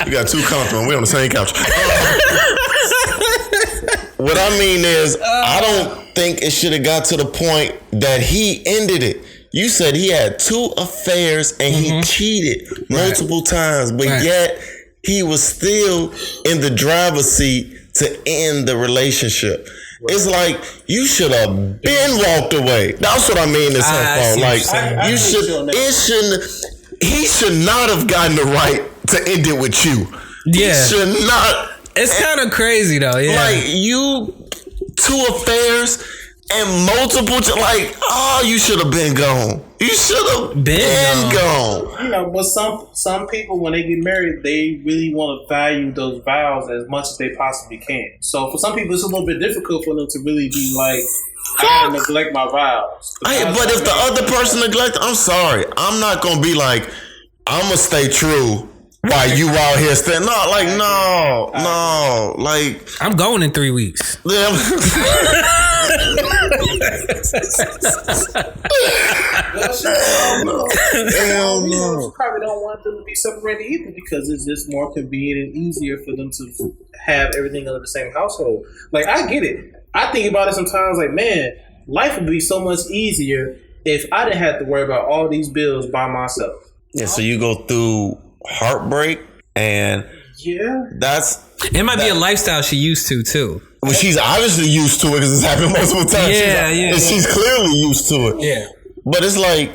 B: You got too comfortable. We're on the same couch. What I mean is, I don't think it should have got to the point that he ended it. You said he had 2 affairs and he cheated multiple times, but yet he was still in the driver's seat to end the relationship. It's like you should have been walked away. That's what I mean. It's her fault. Like you should. It shouldn't. He should not have gotten the right to end it with you.
A: Yeah,
B: he should not.
A: It's kind of crazy though. Yeah,
B: like you 2 affairs and multiple. Like you should have been gone. You should have been gone.
C: You know, but some people when they get married, they really want to value those vows as much as they possibly can. So for some people, it's a little bit difficult for them to really be like, I gotta neglect my vows.
B: But if the other person neglects, I'm sorry. I'm not gonna be like, I'm gonna stay true while you out here staying. No, like no, like
A: I'm going in 3 weeks.
C: Hell no. You probably don't want them to be separated either because it's just more convenient and easier for them to have everything under the same household. Like, I get it. I think about it sometimes like, man, life would be so much easier if I didn't have to worry about all these bills by myself.
B: Yeah, so you go through heartbreak and
A: it might be a lifestyle she used to too.
B: Well, she's obviously used to it because it's happened multiple times. She's clearly used to it.
A: Yeah.
B: But it's like,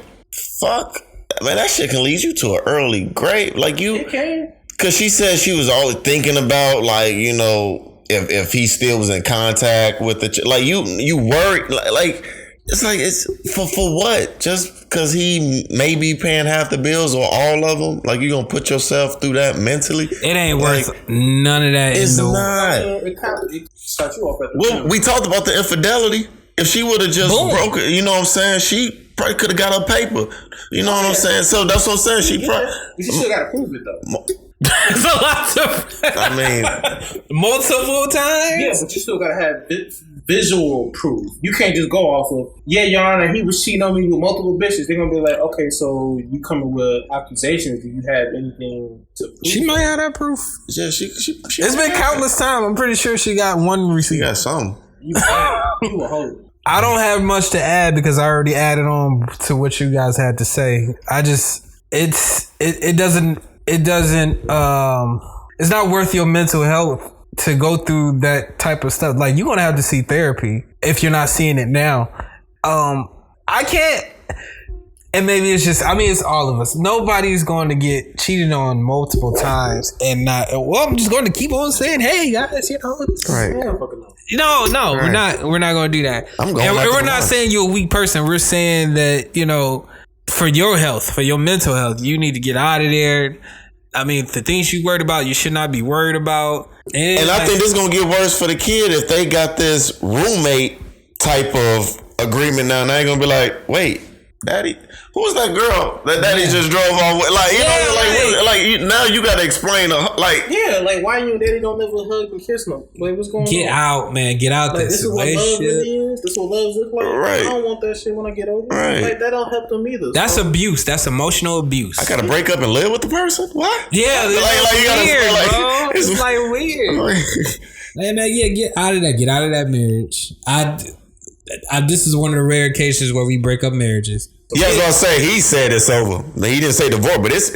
B: fuck, man, that shit can lead you to an early grave. Like
C: It can.
B: Cause she said she was always thinking about like, you know, if he still was in contact with the like you worry like it's like it's for what? Just because he may be paying half the bills or all of them, like you gonna put yourself through that mentally?
A: It ain't worth none of that.
B: It's not.
C: It starts you off at the
B: Well, we talked about the infidelity. If she would have just broke it, you know what I'm saying? She probably could have got her paper. You know what I'm saying? So that's what I'm saying. She probably.
C: You still got to prove it though.
A: It's a lot of.
B: I mean,
A: multiple times.
C: Yeah, but you still got to have visual proof. You can't just go off of Your Honor, he was cheating on me with multiple bitches. They're gonna be like, okay, so you coming with accusations? Do you have anything to prove?
A: She might have that proof.
B: Yeah, she
A: it's been countless times. I'm pretty sure she got one receipt.
B: She got some.
C: You a hoe.
A: I don't have much to add because I already added on to what you guys had to say. I just it doesn't it's not worth your mental health to go through that type of stuff. Like, you're gonna have to see therapy if you're not seeing it now. I can't, and maybe it's just, I mean, it's all of us. Nobody's going to get cheated on multiple times and not, well, I'm just going to keep on saying, hey guys, you know,
B: right.
A: No, right. we're not going to do that. And we're not saying you're a weak person. We're saying that, you know, for your health, for your mental health, you need to get out of there. I mean, the things you worried about, you should not be worried about.
B: And I think this is going to get worse for the kid if they got this roommate type of agreement now. Now they're going to be like, wait, daddy, who was that girl that daddy just drove off with? Like, you know, like now you got to explain, like.
C: Yeah, like, why you and daddy don't never hug and kiss them? Like, what's going on?
A: Get out, man. Get out
C: like,
A: this
C: is what love really is. This is what love looks like.
B: Right.
C: I don't want that shit when I get older.
B: Right.
C: Like, that don't help them either.
A: That's abuse. That's emotional abuse.
B: I got to break up and live with the person? What?
A: Yeah.
B: Like you got to
A: weird,
B: like,
A: bro. It's like weird. Man, yeah, get out of that. Get out of that marriage. This is one of the rare occasions where we break up marriages.
B: Yeah, that's what I say. He said it's over. He didn't say divorce, but it's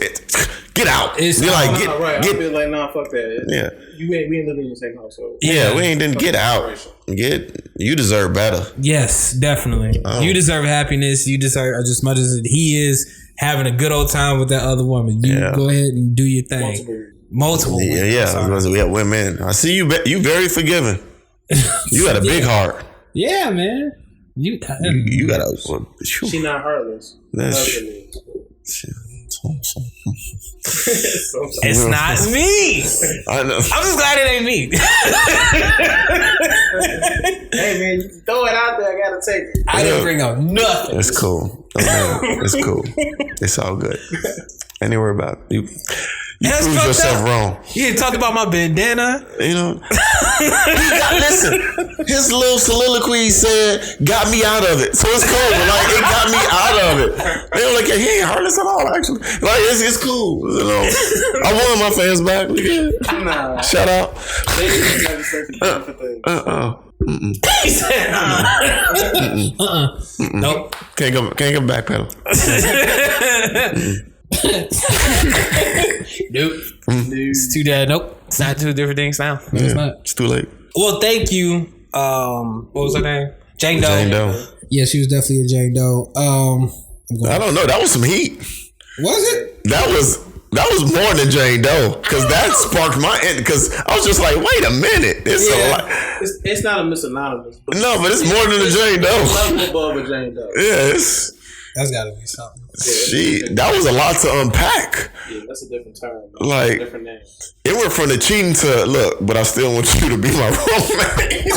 B: get out.
A: It's
B: like
C: right. I feel like fuck that.
B: Yeah,
C: we ain't living in the same household.
B: Yeah, we ain't didn't get out. You deserve better.
A: Yes, definitely. You deserve happiness. You deserve as much as he is having a good old time with that other woman. You go ahead and do your thing. Multiple.
B: Yeah. We have women. I see you. You very forgiving. You got a big heart.
A: Yeah, man. You got
B: a.
C: She not heartless.
A: It's not me.
B: I know.
A: I'm just glad it ain't me.
C: Hey man, you throw it out there. I gotta take it.
A: I didn't bring up nothing.
B: It's cool. It's cool. It's all good. Anywhere about it. You proved yourself wrong.
A: You talked about my bandana.
B: You know, listen. His little soliloquy he said got me out of it, so it's cool. Like it got me out of it. They were like, he ain't heartless at all. Actually, like it's cool. You know, I wanted my fans back.
C: Nah.
B: Shout out.
A: He said, nope.
B: Can't go backpedal.
A: Nope. It's too dead. Nope. It's not two different things now. No, it's not.
B: It's too late.
A: Well, thank you. What was her name? Jane Doe.
B: Jane Doe.
A: Yeah, she was definitely a Jane Doe.
B: I don't know. That was some heat.
A: Was it?
B: That was more than Jane Doe because that sparked my end. Because I was just like, wait a minute,
C: it's not a Miss Anonymous. But
B: no, but it's more than a Jane Doe.
C: Level above a Jane Doe.
B: Yeah,
A: that's got to be something.
B: That was a lot to unpack.
C: Yeah, that's a different term.
B: Like,
C: different name.
B: It went from the cheating to look, but I still want you to be my roommate.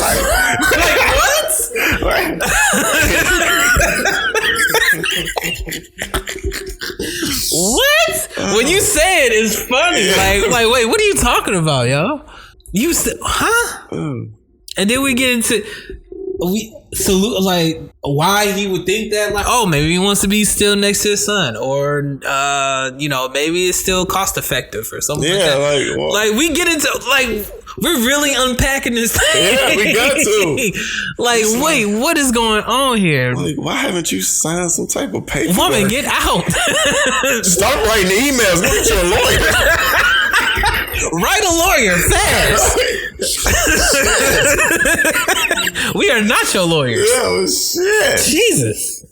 A: What? When you say it, it's funny. Like, wait, what are you talking about, yo? You said, huh? And then we get into like why he would think that, like, oh, maybe he wants to be still next to his son, or maybe it's still cost effective or something.
B: Yeah,
A: like that. Like we get into we're really unpacking this thing.
B: Yeah, we got to.
A: Like, wait, what is going on here?
B: Like, why haven't you signed some type of paper?
A: Woman, get out.
B: Start writing the emails. Go get your lawyer.
A: Write a lawyer fast. We are not your lawyers.
B: Oh shit.
A: Jesus.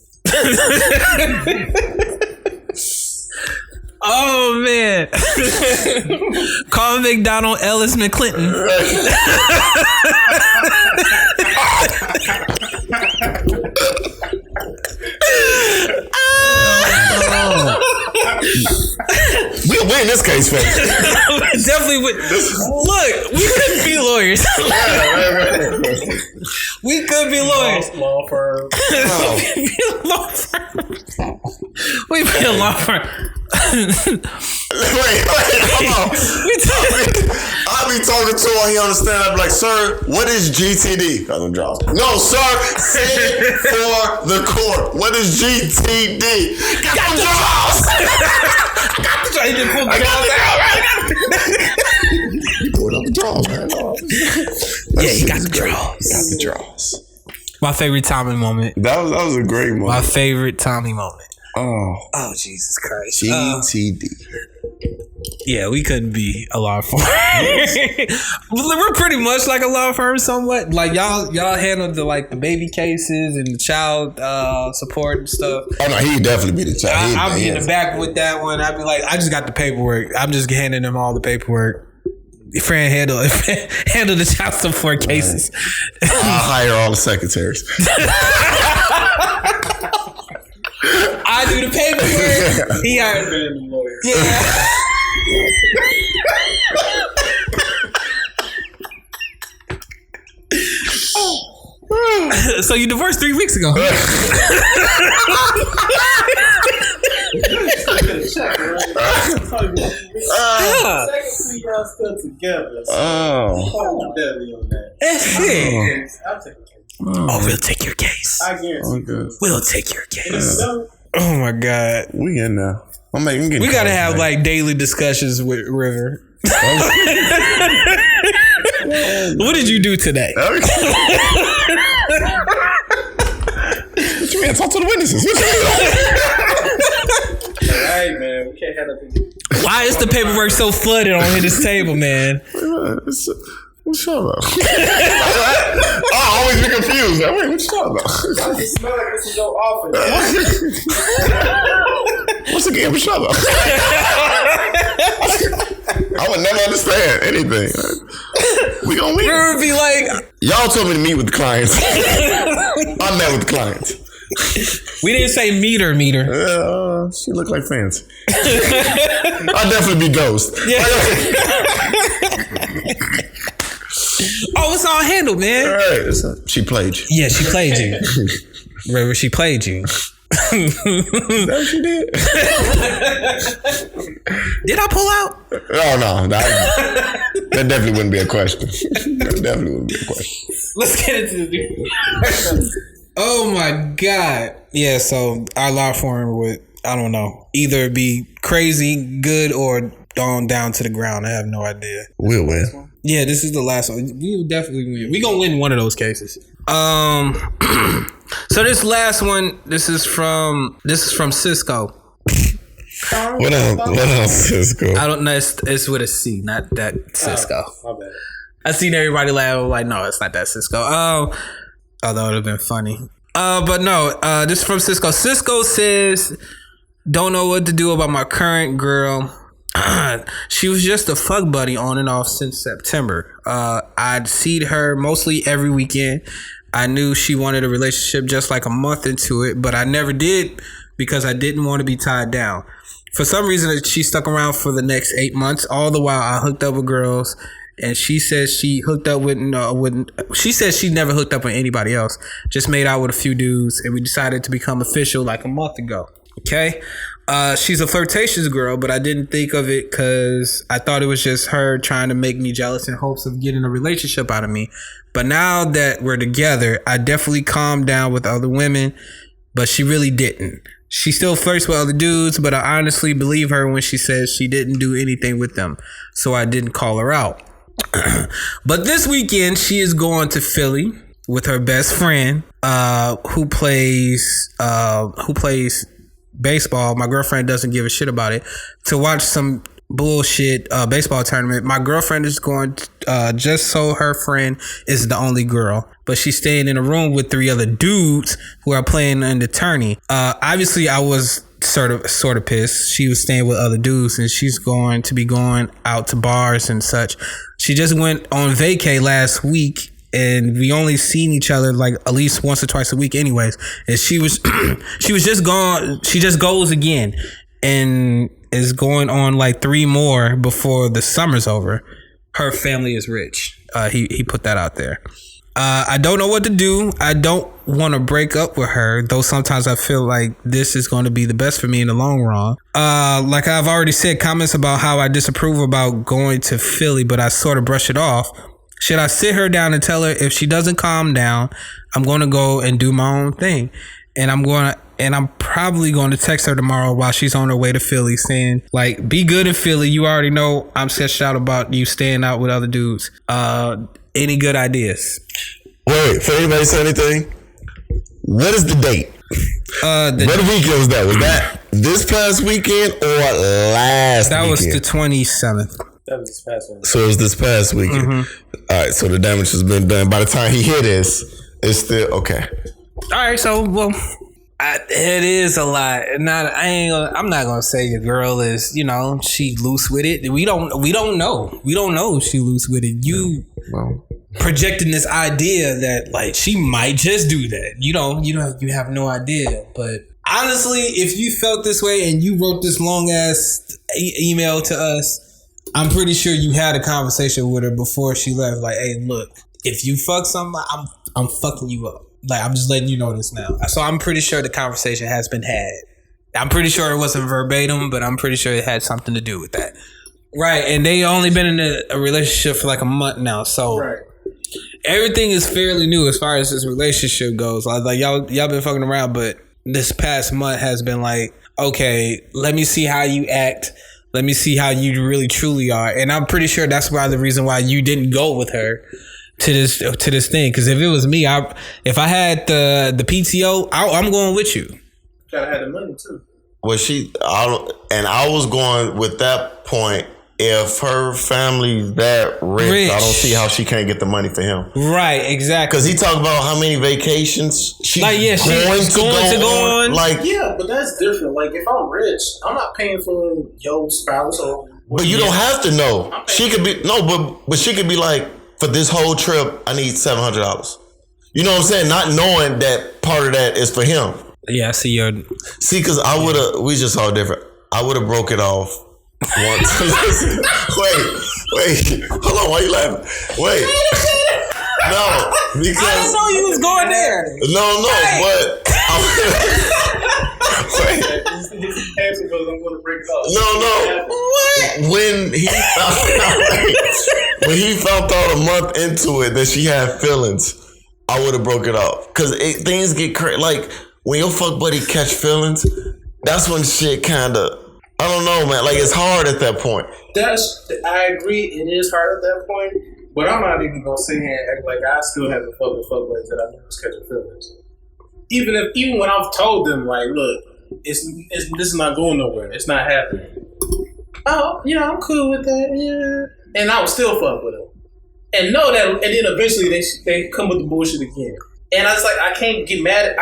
A: Oh man. Carl McDonald, Ellis McClinton.
B: We'll win this case, folks.
A: Definitely would. Look, we could be lawyers. We could be lawyers.
C: Law firm.
A: We be a law firm.
B: Wait, hold on. I'll be talking to him, he understand. I'll be like, sir, what is GTD? Got them draws. No, sir, say it for the court. What is GTD? Got them draws.
A: I
B: pulled up the draws, man.
A: Yeah, he got the draws.
B: Got the draws.
A: My favorite Tommy moment.
B: That was a great moment.
A: My favorite Tommy moment.
B: Oh,
A: Jesus Christ.
B: GTD.
A: Yeah, we couldn't be a law firm. We're pretty much like a law firm somewhat. Like y'all handled the baby cases and the child support and stuff.
B: Oh no, he'd definitely be the child.
A: I'll be in the back with that one. I'd be like, I just got the paperwork. I'm just handing them all the paperwork. Your friend handle the child support cases.
B: I'll hire all the secretaries.
A: I do the paperwork. He hired the lawyer. Yeah. So you divorced 3 weeks ago. We'll take your case.
C: I guarantee.
A: We'll take your case. Oh my God.
B: We in there.
A: We gotta have daily discussions with River. What did you do today?
B: What you mean? Talk to the witnesses. What you mean?
C: Alright, man. We can't have nothing.
A: Why is the paperwork so flooded on this table, man?
B: What's you talking about? I always be confused. Wait, what you talking about?
C: I just smell like this is no office.
B: What's the game? What you talking about? I would never understand anything. We gonna meet.
A: River be like,
B: y'all told me to meet with the clients. I met with the clients.
A: We didn't say meter.
B: She looked like fancy. I'd definitely be Ghost.
A: Yeah. Oh, it's all handled, man.
B: All right. She played you.
A: Yeah, she played you. River, she played you.
B: That what she did?
A: Did I pull out?
B: Oh, no. That definitely wouldn't be a question. That definitely wouldn't be a question.
A: Let's get into the Oh my God. Yeah, so our law firm would, I don't know, either be crazy, good, or gone down to the ground. I have no idea.
B: We'll win.
A: Yeah, this is the last one. We will definitely win. We gonna win one of those cases. So this last one, this is from Cisco.
B: What else, Cisco?
A: I don't know. It's with a C, not that Cisco.
C: My bad.
A: I seen everybody laugh. I'm like, no, it's not that Cisco. Although it would have been funny. But no. This is from Cisco. Cisco says, "Don't know what to do about my current girl. She was just a fuck buddy on and off since September. I'd see her mostly every weekend. I knew she wanted a relationship just like a month into it, but I never did because I didn't want to be tied down. For some reason, she stuck around for the next 8 months. All the while, I hooked up with girls, and she says she hooked up with she says she never hooked up with anybody else. Just made out with a few dudes, and we decided to become official like a month ago. Okay." She's a flirtatious girl, but I didn't think of it because I thought it was just her trying to make me jealous in hopes of getting a relationship out of me. But now that we're together, I definitely calmed down with other women, but she really didn't. She still flirts with other dudes, but I honestly believe her when she says she didn't do anything with them, so I didn't call her out. But this weekend, she is going to Philly with her best friend, who plays baseball. My girlfriend doesn't give a shit about it, to watch some bullshit baseball tournament. My girlfriend is going just so her friend is the only girl, but she's staying in a room with 3 other dudes who are playing in the tourney. Obviously I was sort of pissed. She was staying with other dudes, and she's going to be going out to bars and such. She just went on vacay last week, and we only seen each other like at least once or twice a week, anyways. And she was just gone. She just goes again, and is going on like 3 more before the summer's over. Her family is rich. He put that out there. I don't know what to do. I don't want to break up with her, though sometimes I feel like this is going to be the best for me in the long run. Like I've already said, comments about how I disapprove about going to Philly, but I sort of brush it off. Should I sit her down and tell her if she doesn't calm down, I'm going to go and do my own thing? And I'm probably going to text her tomorrow while she's on her way to Philly saying, like, be good in Philly. You already know I'm sketched out about you staying out with other dudes. Any good ideas?
B: Wait, for anybody say anything? What is the date? What weekend was that? Was that this past weekend or last weekend?
A: That was the 27th.
C: That was this past one.
B: So it was this past weekend. Mm-hmm. All right, so the damage has been done. By the time he hear this, it's still okay.
A: All right, so it is a lot. I'm not gonna say your girl is, she loose with it. We don't know. We don't know if she loose with it. You projecting this idea that like she might just do that. You have no idea. But honestly, if you felt this way and you wrote this long ass email to us, I'm pretty sure you had a conversation with her before she left. Like, hey, look, if you fuck somebody, I'm fucking you up. Like, I'm just letting you know this now. So I'm pretty sure the conversation has been had. I'm pretty sure it wasn't verbatim, but I'm pretty sure it had something to do with that. Right. And they only been in a relationship for like a month now. So everything is fairly new as far as this relationship goes. Like y'all been fucking around, but this past month has been like, okay, let me see how you act. Let me see how you really truly are. And I'm pretty sure that's why the reason why you didn't go with her to this thing. Because if it was me, if I had the PTO, I'm going with you.
C: Gotta have the money too.
B: Well, I was going with that point. If her family's that rich, I don't see how she can't get the money for him.
A: Right, exactly.
B: Because he talked about how many vacations she's
A: going to go on.
B: Like,
C: yeah, but that's different. Like, if I'm rich, I'm not paying for your spouse or.
B: But you don't have to know. She could be but she could be like, for this whole trip, I need $700. You know what I'm saying? Not knowing that part of that is for him.
A: Yeah, I see your.
B: See, because we just all different. I would have broke it off. Once. Wait. Hold on, why you laughing? Wait. No, because
A: I didn't know you was going there.
B: No, but wait.
C: I'm going to break it off.
B: No. What? When he found out a month into it that she had feelings, I would have broke it off. Because things get crazy. Like, when your fuck buddy catch feelings, that's when shit kind of, I don't know, man. Like, it's hard at that point.
C: I agree. It is hard at that point. But I'm not even gonna sit here and act like I still haven't fucked with fuck buddies that I knew was catching feelings. Even when I've told them, like, look, this is not going nowhere. It's not happening. Oh, I'm cool with that. Yeah, and I would still fuck with them, and know that. And then eventually they come with the bullshit again. And I was like, I can get mad at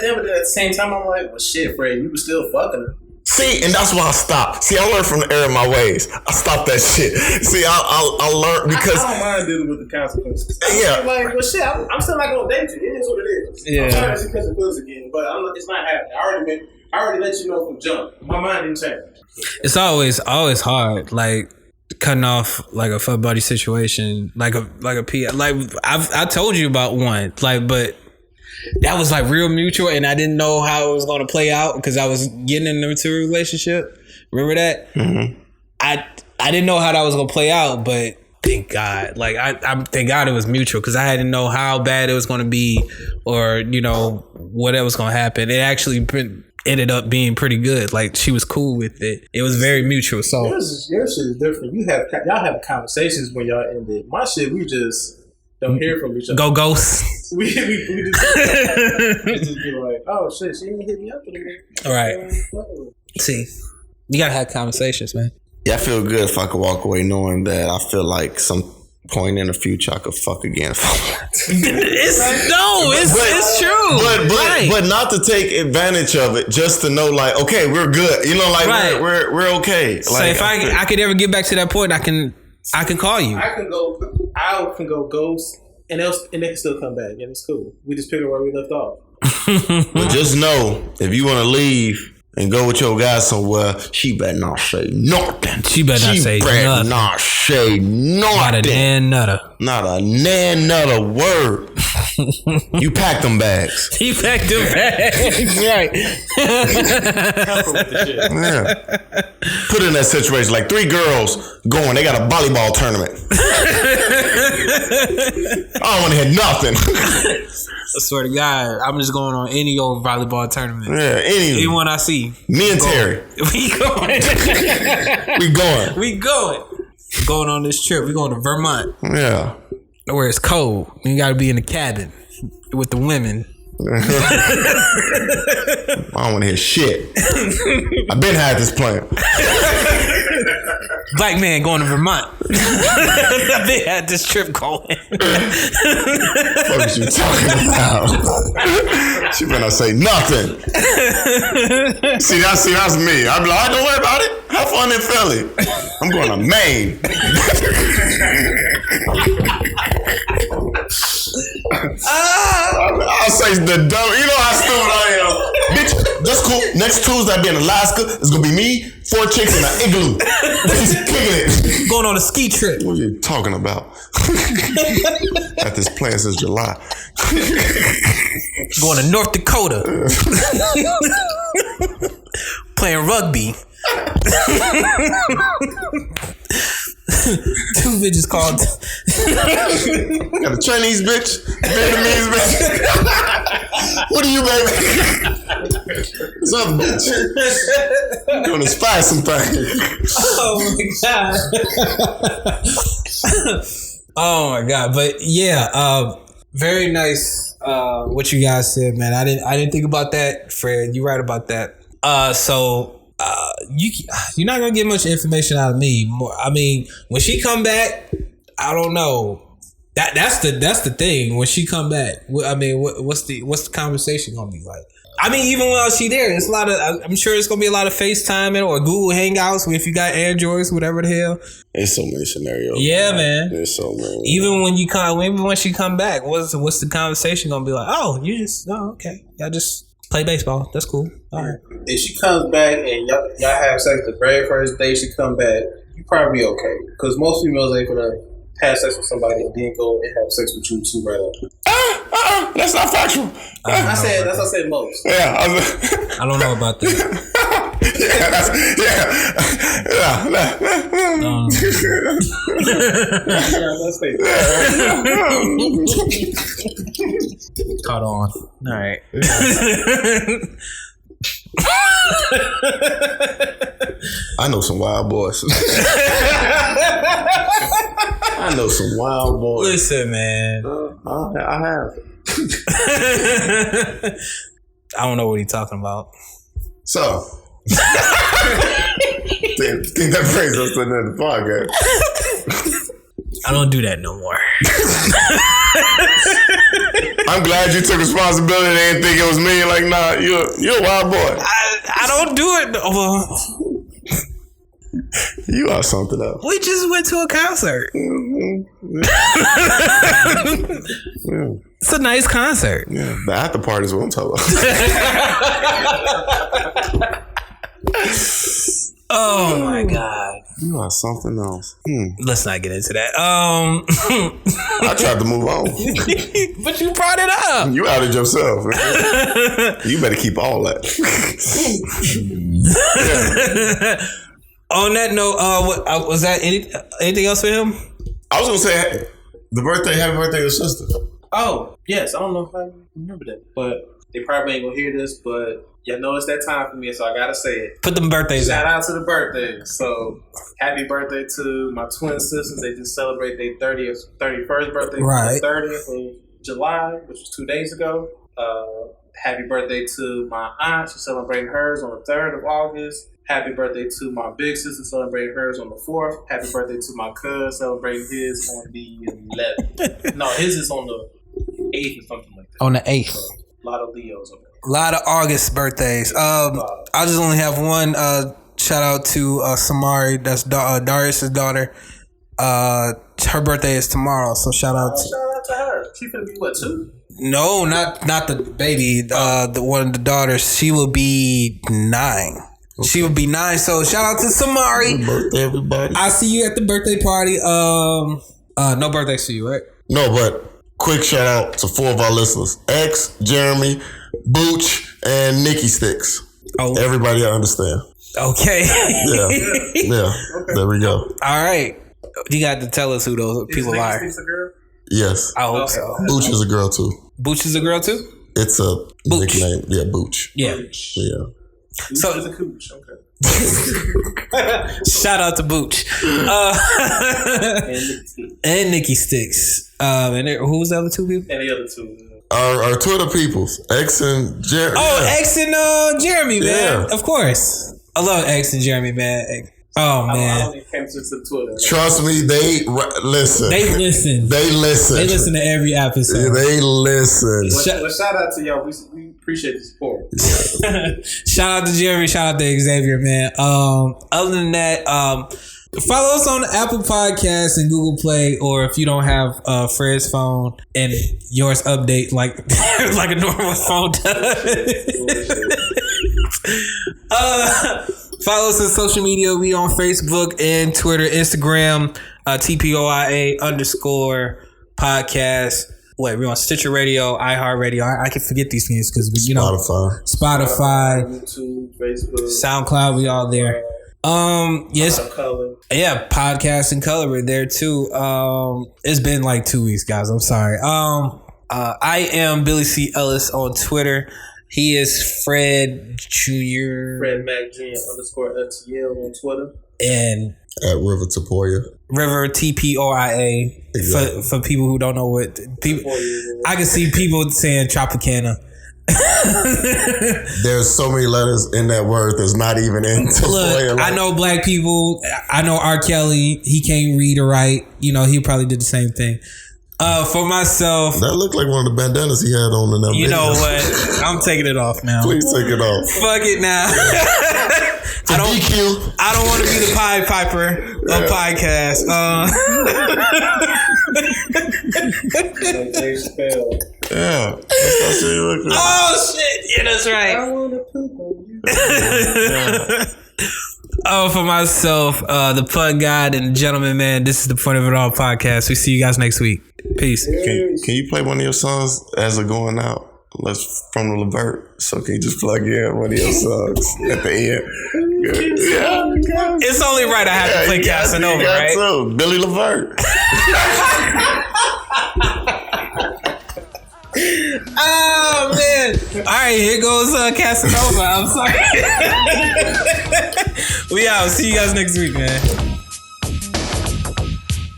C: them, but then at the same time, I'm like, well, shit, Fred, you were still fucking her.
B: See, and that's why I stopped. See, I learned from the error of my ways. I stopped that shit. See, I learned because
C: I don't mind dealing with the consequences.
B: Yeah,
C: like, well, shit, I'm still not gonna date you. It is what it is.
A: Yeah,
C: I'm trying to catch the feelings again, but it's not happening. I already let you know from jump. My mind didn't change.
A: It's always hard, like cutting off like a fuck buddy situation, like a P. Like I told you about one, like, but that was like real mutual, and I didn't know how it was going to play out because I was getting into a relationship. Remember that?
B: Mm-hmm.
A: I didn't know how that was going to play out, but thank God. Like I thank God it was mutual because I didn't know how bad it was going to be or what was going to happen. It actually ended up being pretty good. Like she was cool with it. It was very mutual. So
C: your shit is different. Y'all have conversations when y'all end it. My shit, we just don't hear from each other.
A: Go ghost.
C: we just be like, oh shit, she didn't hit me up anymore.
A: All right. See, you gotta have conversations, man.
B: Yeah, I feel good if I could walk away knowing that I feel like point in the future, I could fuck again.
A: It's true.
B: But not to take advantage of it, just to know, like, okay, we're good. You know, like we're okay.
A: So
B: like,
A: if I could ever get back to that point, I can call you.
C: I can go ghost, and they can still come back, and it's cool. We just pick up where we left off.
B: But just know, if you want to leave and go with your guy somewhere, she better not say nothing.
A: She better not say nothing. Not a nan nutter.
B: Not a nan nutter word. You packed them bags.
A: He packed them bags. Right.
B: Yeah. Put in that situation like 3 girls going. They got a volleyball tournament. I don't want to hear nothing.
A: I swear to God, I'm just going on any old volleyball tournament.
B: Yeah,
A: anyone I see.
B: Me and Terry.
A: We going.
B: We going.
A: We're going on this trip. We're going to Vermont.
B: Yeah.
A: Where it's cold. You got to be in the cabin with the women.
B: I don't want to hear shit. I've been had this plan.
A: Black man going to Vermont. They had this trip going.
B: What are you talking about? She better not say nothing. See, that's me. I'm like, don't worry about it. Have fun in Philly. I'm going to Maine. I'll say the dumb. You know how stupid I am. Bitch, that's cool. Next Tuesday I'll be in Alaska. It's gonna be me, 4 chicks in an igloo. Just kicking it.
A: Going on a ski trip.
B: What are you talking about? Had this plan since July.
A: Going to North Dakota. Playing rugby. 2 bitches called.
B: Got a Chinese bitch, Vietnamese bitch. What are you, baby? What's up, bitch? I'm gonna spy some things.
A: Oh my God. Oh my God. But yeah, very nice what you guys said, man. I didn't think about that, Fred. You're right about that. So you're not gonna get much information out of me. I mean, when she come back, I don't know. That's the thing. When she come back, I mean, what's the conversation gonna be like? I mean, even while she there, it's a lot of. I'm sure it's gonna be a lot of FaceTiming or Google Hangouts if you got Androids, whatever the hell.
B: There's so many scenarios.
A: Yeah, man.
B: There's so many.
A: Even when she come back, what's the conversation gonna be like? Oh, okay. Y'all just play baseball. That's cool. All right.
C: If she comes back and y'all have sex the very first day she come back, you probably okay. Because most females ain't gonna have sex with somebody and then go and have sex with you too right up.
B: That's not factual.
C: That's what I said most.
B: Yeah.
A: I don't know about that. Caught on. All right.
B: I know some wild boys. I know some wild boys.
A: Listen, man.
B: I have.
A: I don't know what he's talking about.
B: So, think that brings us to another podcast.
A: I don't do that no more.
B: I'm glad you took responsibility and didn't think it was me. Like, nah, you're a wild boy.
A: I don't do it.
B: You are something else.
A: We just went to a concert.
B: Mm-hmm. Yeah.
A: It's a nice concert.
B: Yeah, the after party is what I'm talking about.
A: Oh my God.
B: You are something else.
A: Let's not get into that.
B: I tried to move on.
A: But you brought it up.
B: You outed yourself. Man. You better keep all that.
A: Yeah. On that note, was that anything else for him?
B: I was gonna say happy birthday to your sister.
C: Oh, yes. I don't know if I remember that. But they probably ain't gonna hear this, but y'all know it's that time for me, so I gotta say it.
A: Put them birthdays
C: Shout out to the birthdays. So, happy birthday to my twin sisters. They just celebrated their 31st birthday.
A: Right.
C: The 30th of July, which was 2 days ago. Happy birthday to my aunt. She's celebrating hers on the 3rd of August. Happy birthday to my big sister, celebrating hers on the 4th. Happy birthday to my cousin, celebrating his on the 11th. No, his is on the 8th or something like that.
A: On the 8th.
C: So, a lot of Leos over there.
A: A lot of August birthdays. I just only have one shout out to Samari. That's Darius' daughter. Her birthday is tomorrow, so shout out
C: to her. She finna be what, 2?
A: No, not the baby. The one of the daughters. She will be 9. Okay. She will be 9. So shout out to Samari.
B: Happy birthday, everybody.
A: I see you at the birthday party. No birthdays to you, right?
B: No, but quick shout out to 4 of our listeners: X, Jeremy, Booch, and Nikki Sticks. Oh, everybody, I understand.
A: Okay.
B: Yeah. Okay. There we go.
A: All right. You got to tell us who those people are.
C: Is Nikki Sticks a girl?
B: Yes.
A: I hope so.
B: Booch is a girl too.
A: Booch is a girl too?
B: It's a
A: Booch.
B: nickname. Yeah, Booch.
A: Yeah.
C: Booch.
B: Yeah.
C: So it's a cooch. Okay.
A: Shout out to Booch. And Nikki Sticks. And who was the other 2 people?
C: And the other 2.
B: Our Twitter peoples, X and Jeremy.
A: Oh, yeah. X and Jeremy, man. Yeah. Of course. I love X and Jeremy, man. Oh, man.
C: I don't even pay attention to Twitter.
B: Trust me, they listen.
A: They listen.
B: They listen.
A: They listen to every episode.
B: Yeah, they listen.
C: Well, shout out to y'all. We appreciate the support.
A: Shout out to Jeremy. Shout out to Xavier, man. Other than that, follow us on Apple Podcasts and Google Play, or if you don't have Fred's phone and yours update like a normal phone does. Follow us on social media. We on Facebook and Twitter, Instagram, TPOIA_podcast. Wait, we on Stitcher Radio, iHeartRadio. I can forget these things because Spotify,
C: YouTube, Facebook,
A: SoundCloud. We all there. Yes, yeah, podcast and color are there too. It's been like 2 weeks, guys. I'm sorry. I am Billy C. Ellis on Twitter. He is Fred Jr.
C: Fred Mac Jr. _FTL on Twitter.
A: And
B: at River Tapoya.
A: River TPOIA. Exactly. For people who don't know what people, I can see people saying Tropicana.
B: There's so many letters in that word that's not even in Tapoya.
A: Look, I know black people. I know R. Kelly. He can't read or write. You know, he probably did the same thing. For myself,
B: that looked like one of the bandanas he had on in that video.
A: You know what? I'm taking it off now.
B: Please take it off.
A: Fuck it now. I don't want to be the Pied Piper of podcast.
B: Yeah.
A: Oh shit! Yeah, that's right.
C: I want to poop on you.
A: Oh, for myself, the Pug God and Gentleman Man, this is the Point of It All podcast. We see you guys next week. Peace.
B: Can you play one of your songs as a going out? From the Levert. So can you just plug in one of your songs at the end? Yeah.
A: It's only right I have to play Casanova, right?
B: So, Billy Levert.
A: Oh, man. All right, here goes Casanova. I'm sorry. We out. See you guys next week, man.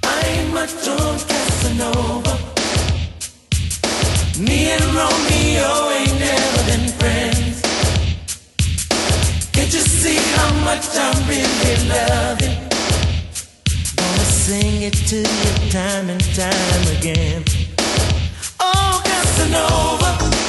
D: I ain't much on Casanova. Me and Romeo ain't never been friends. Can't you see how much I'm really loving? Gonna sing it to you time and time again. Oh, Casanova.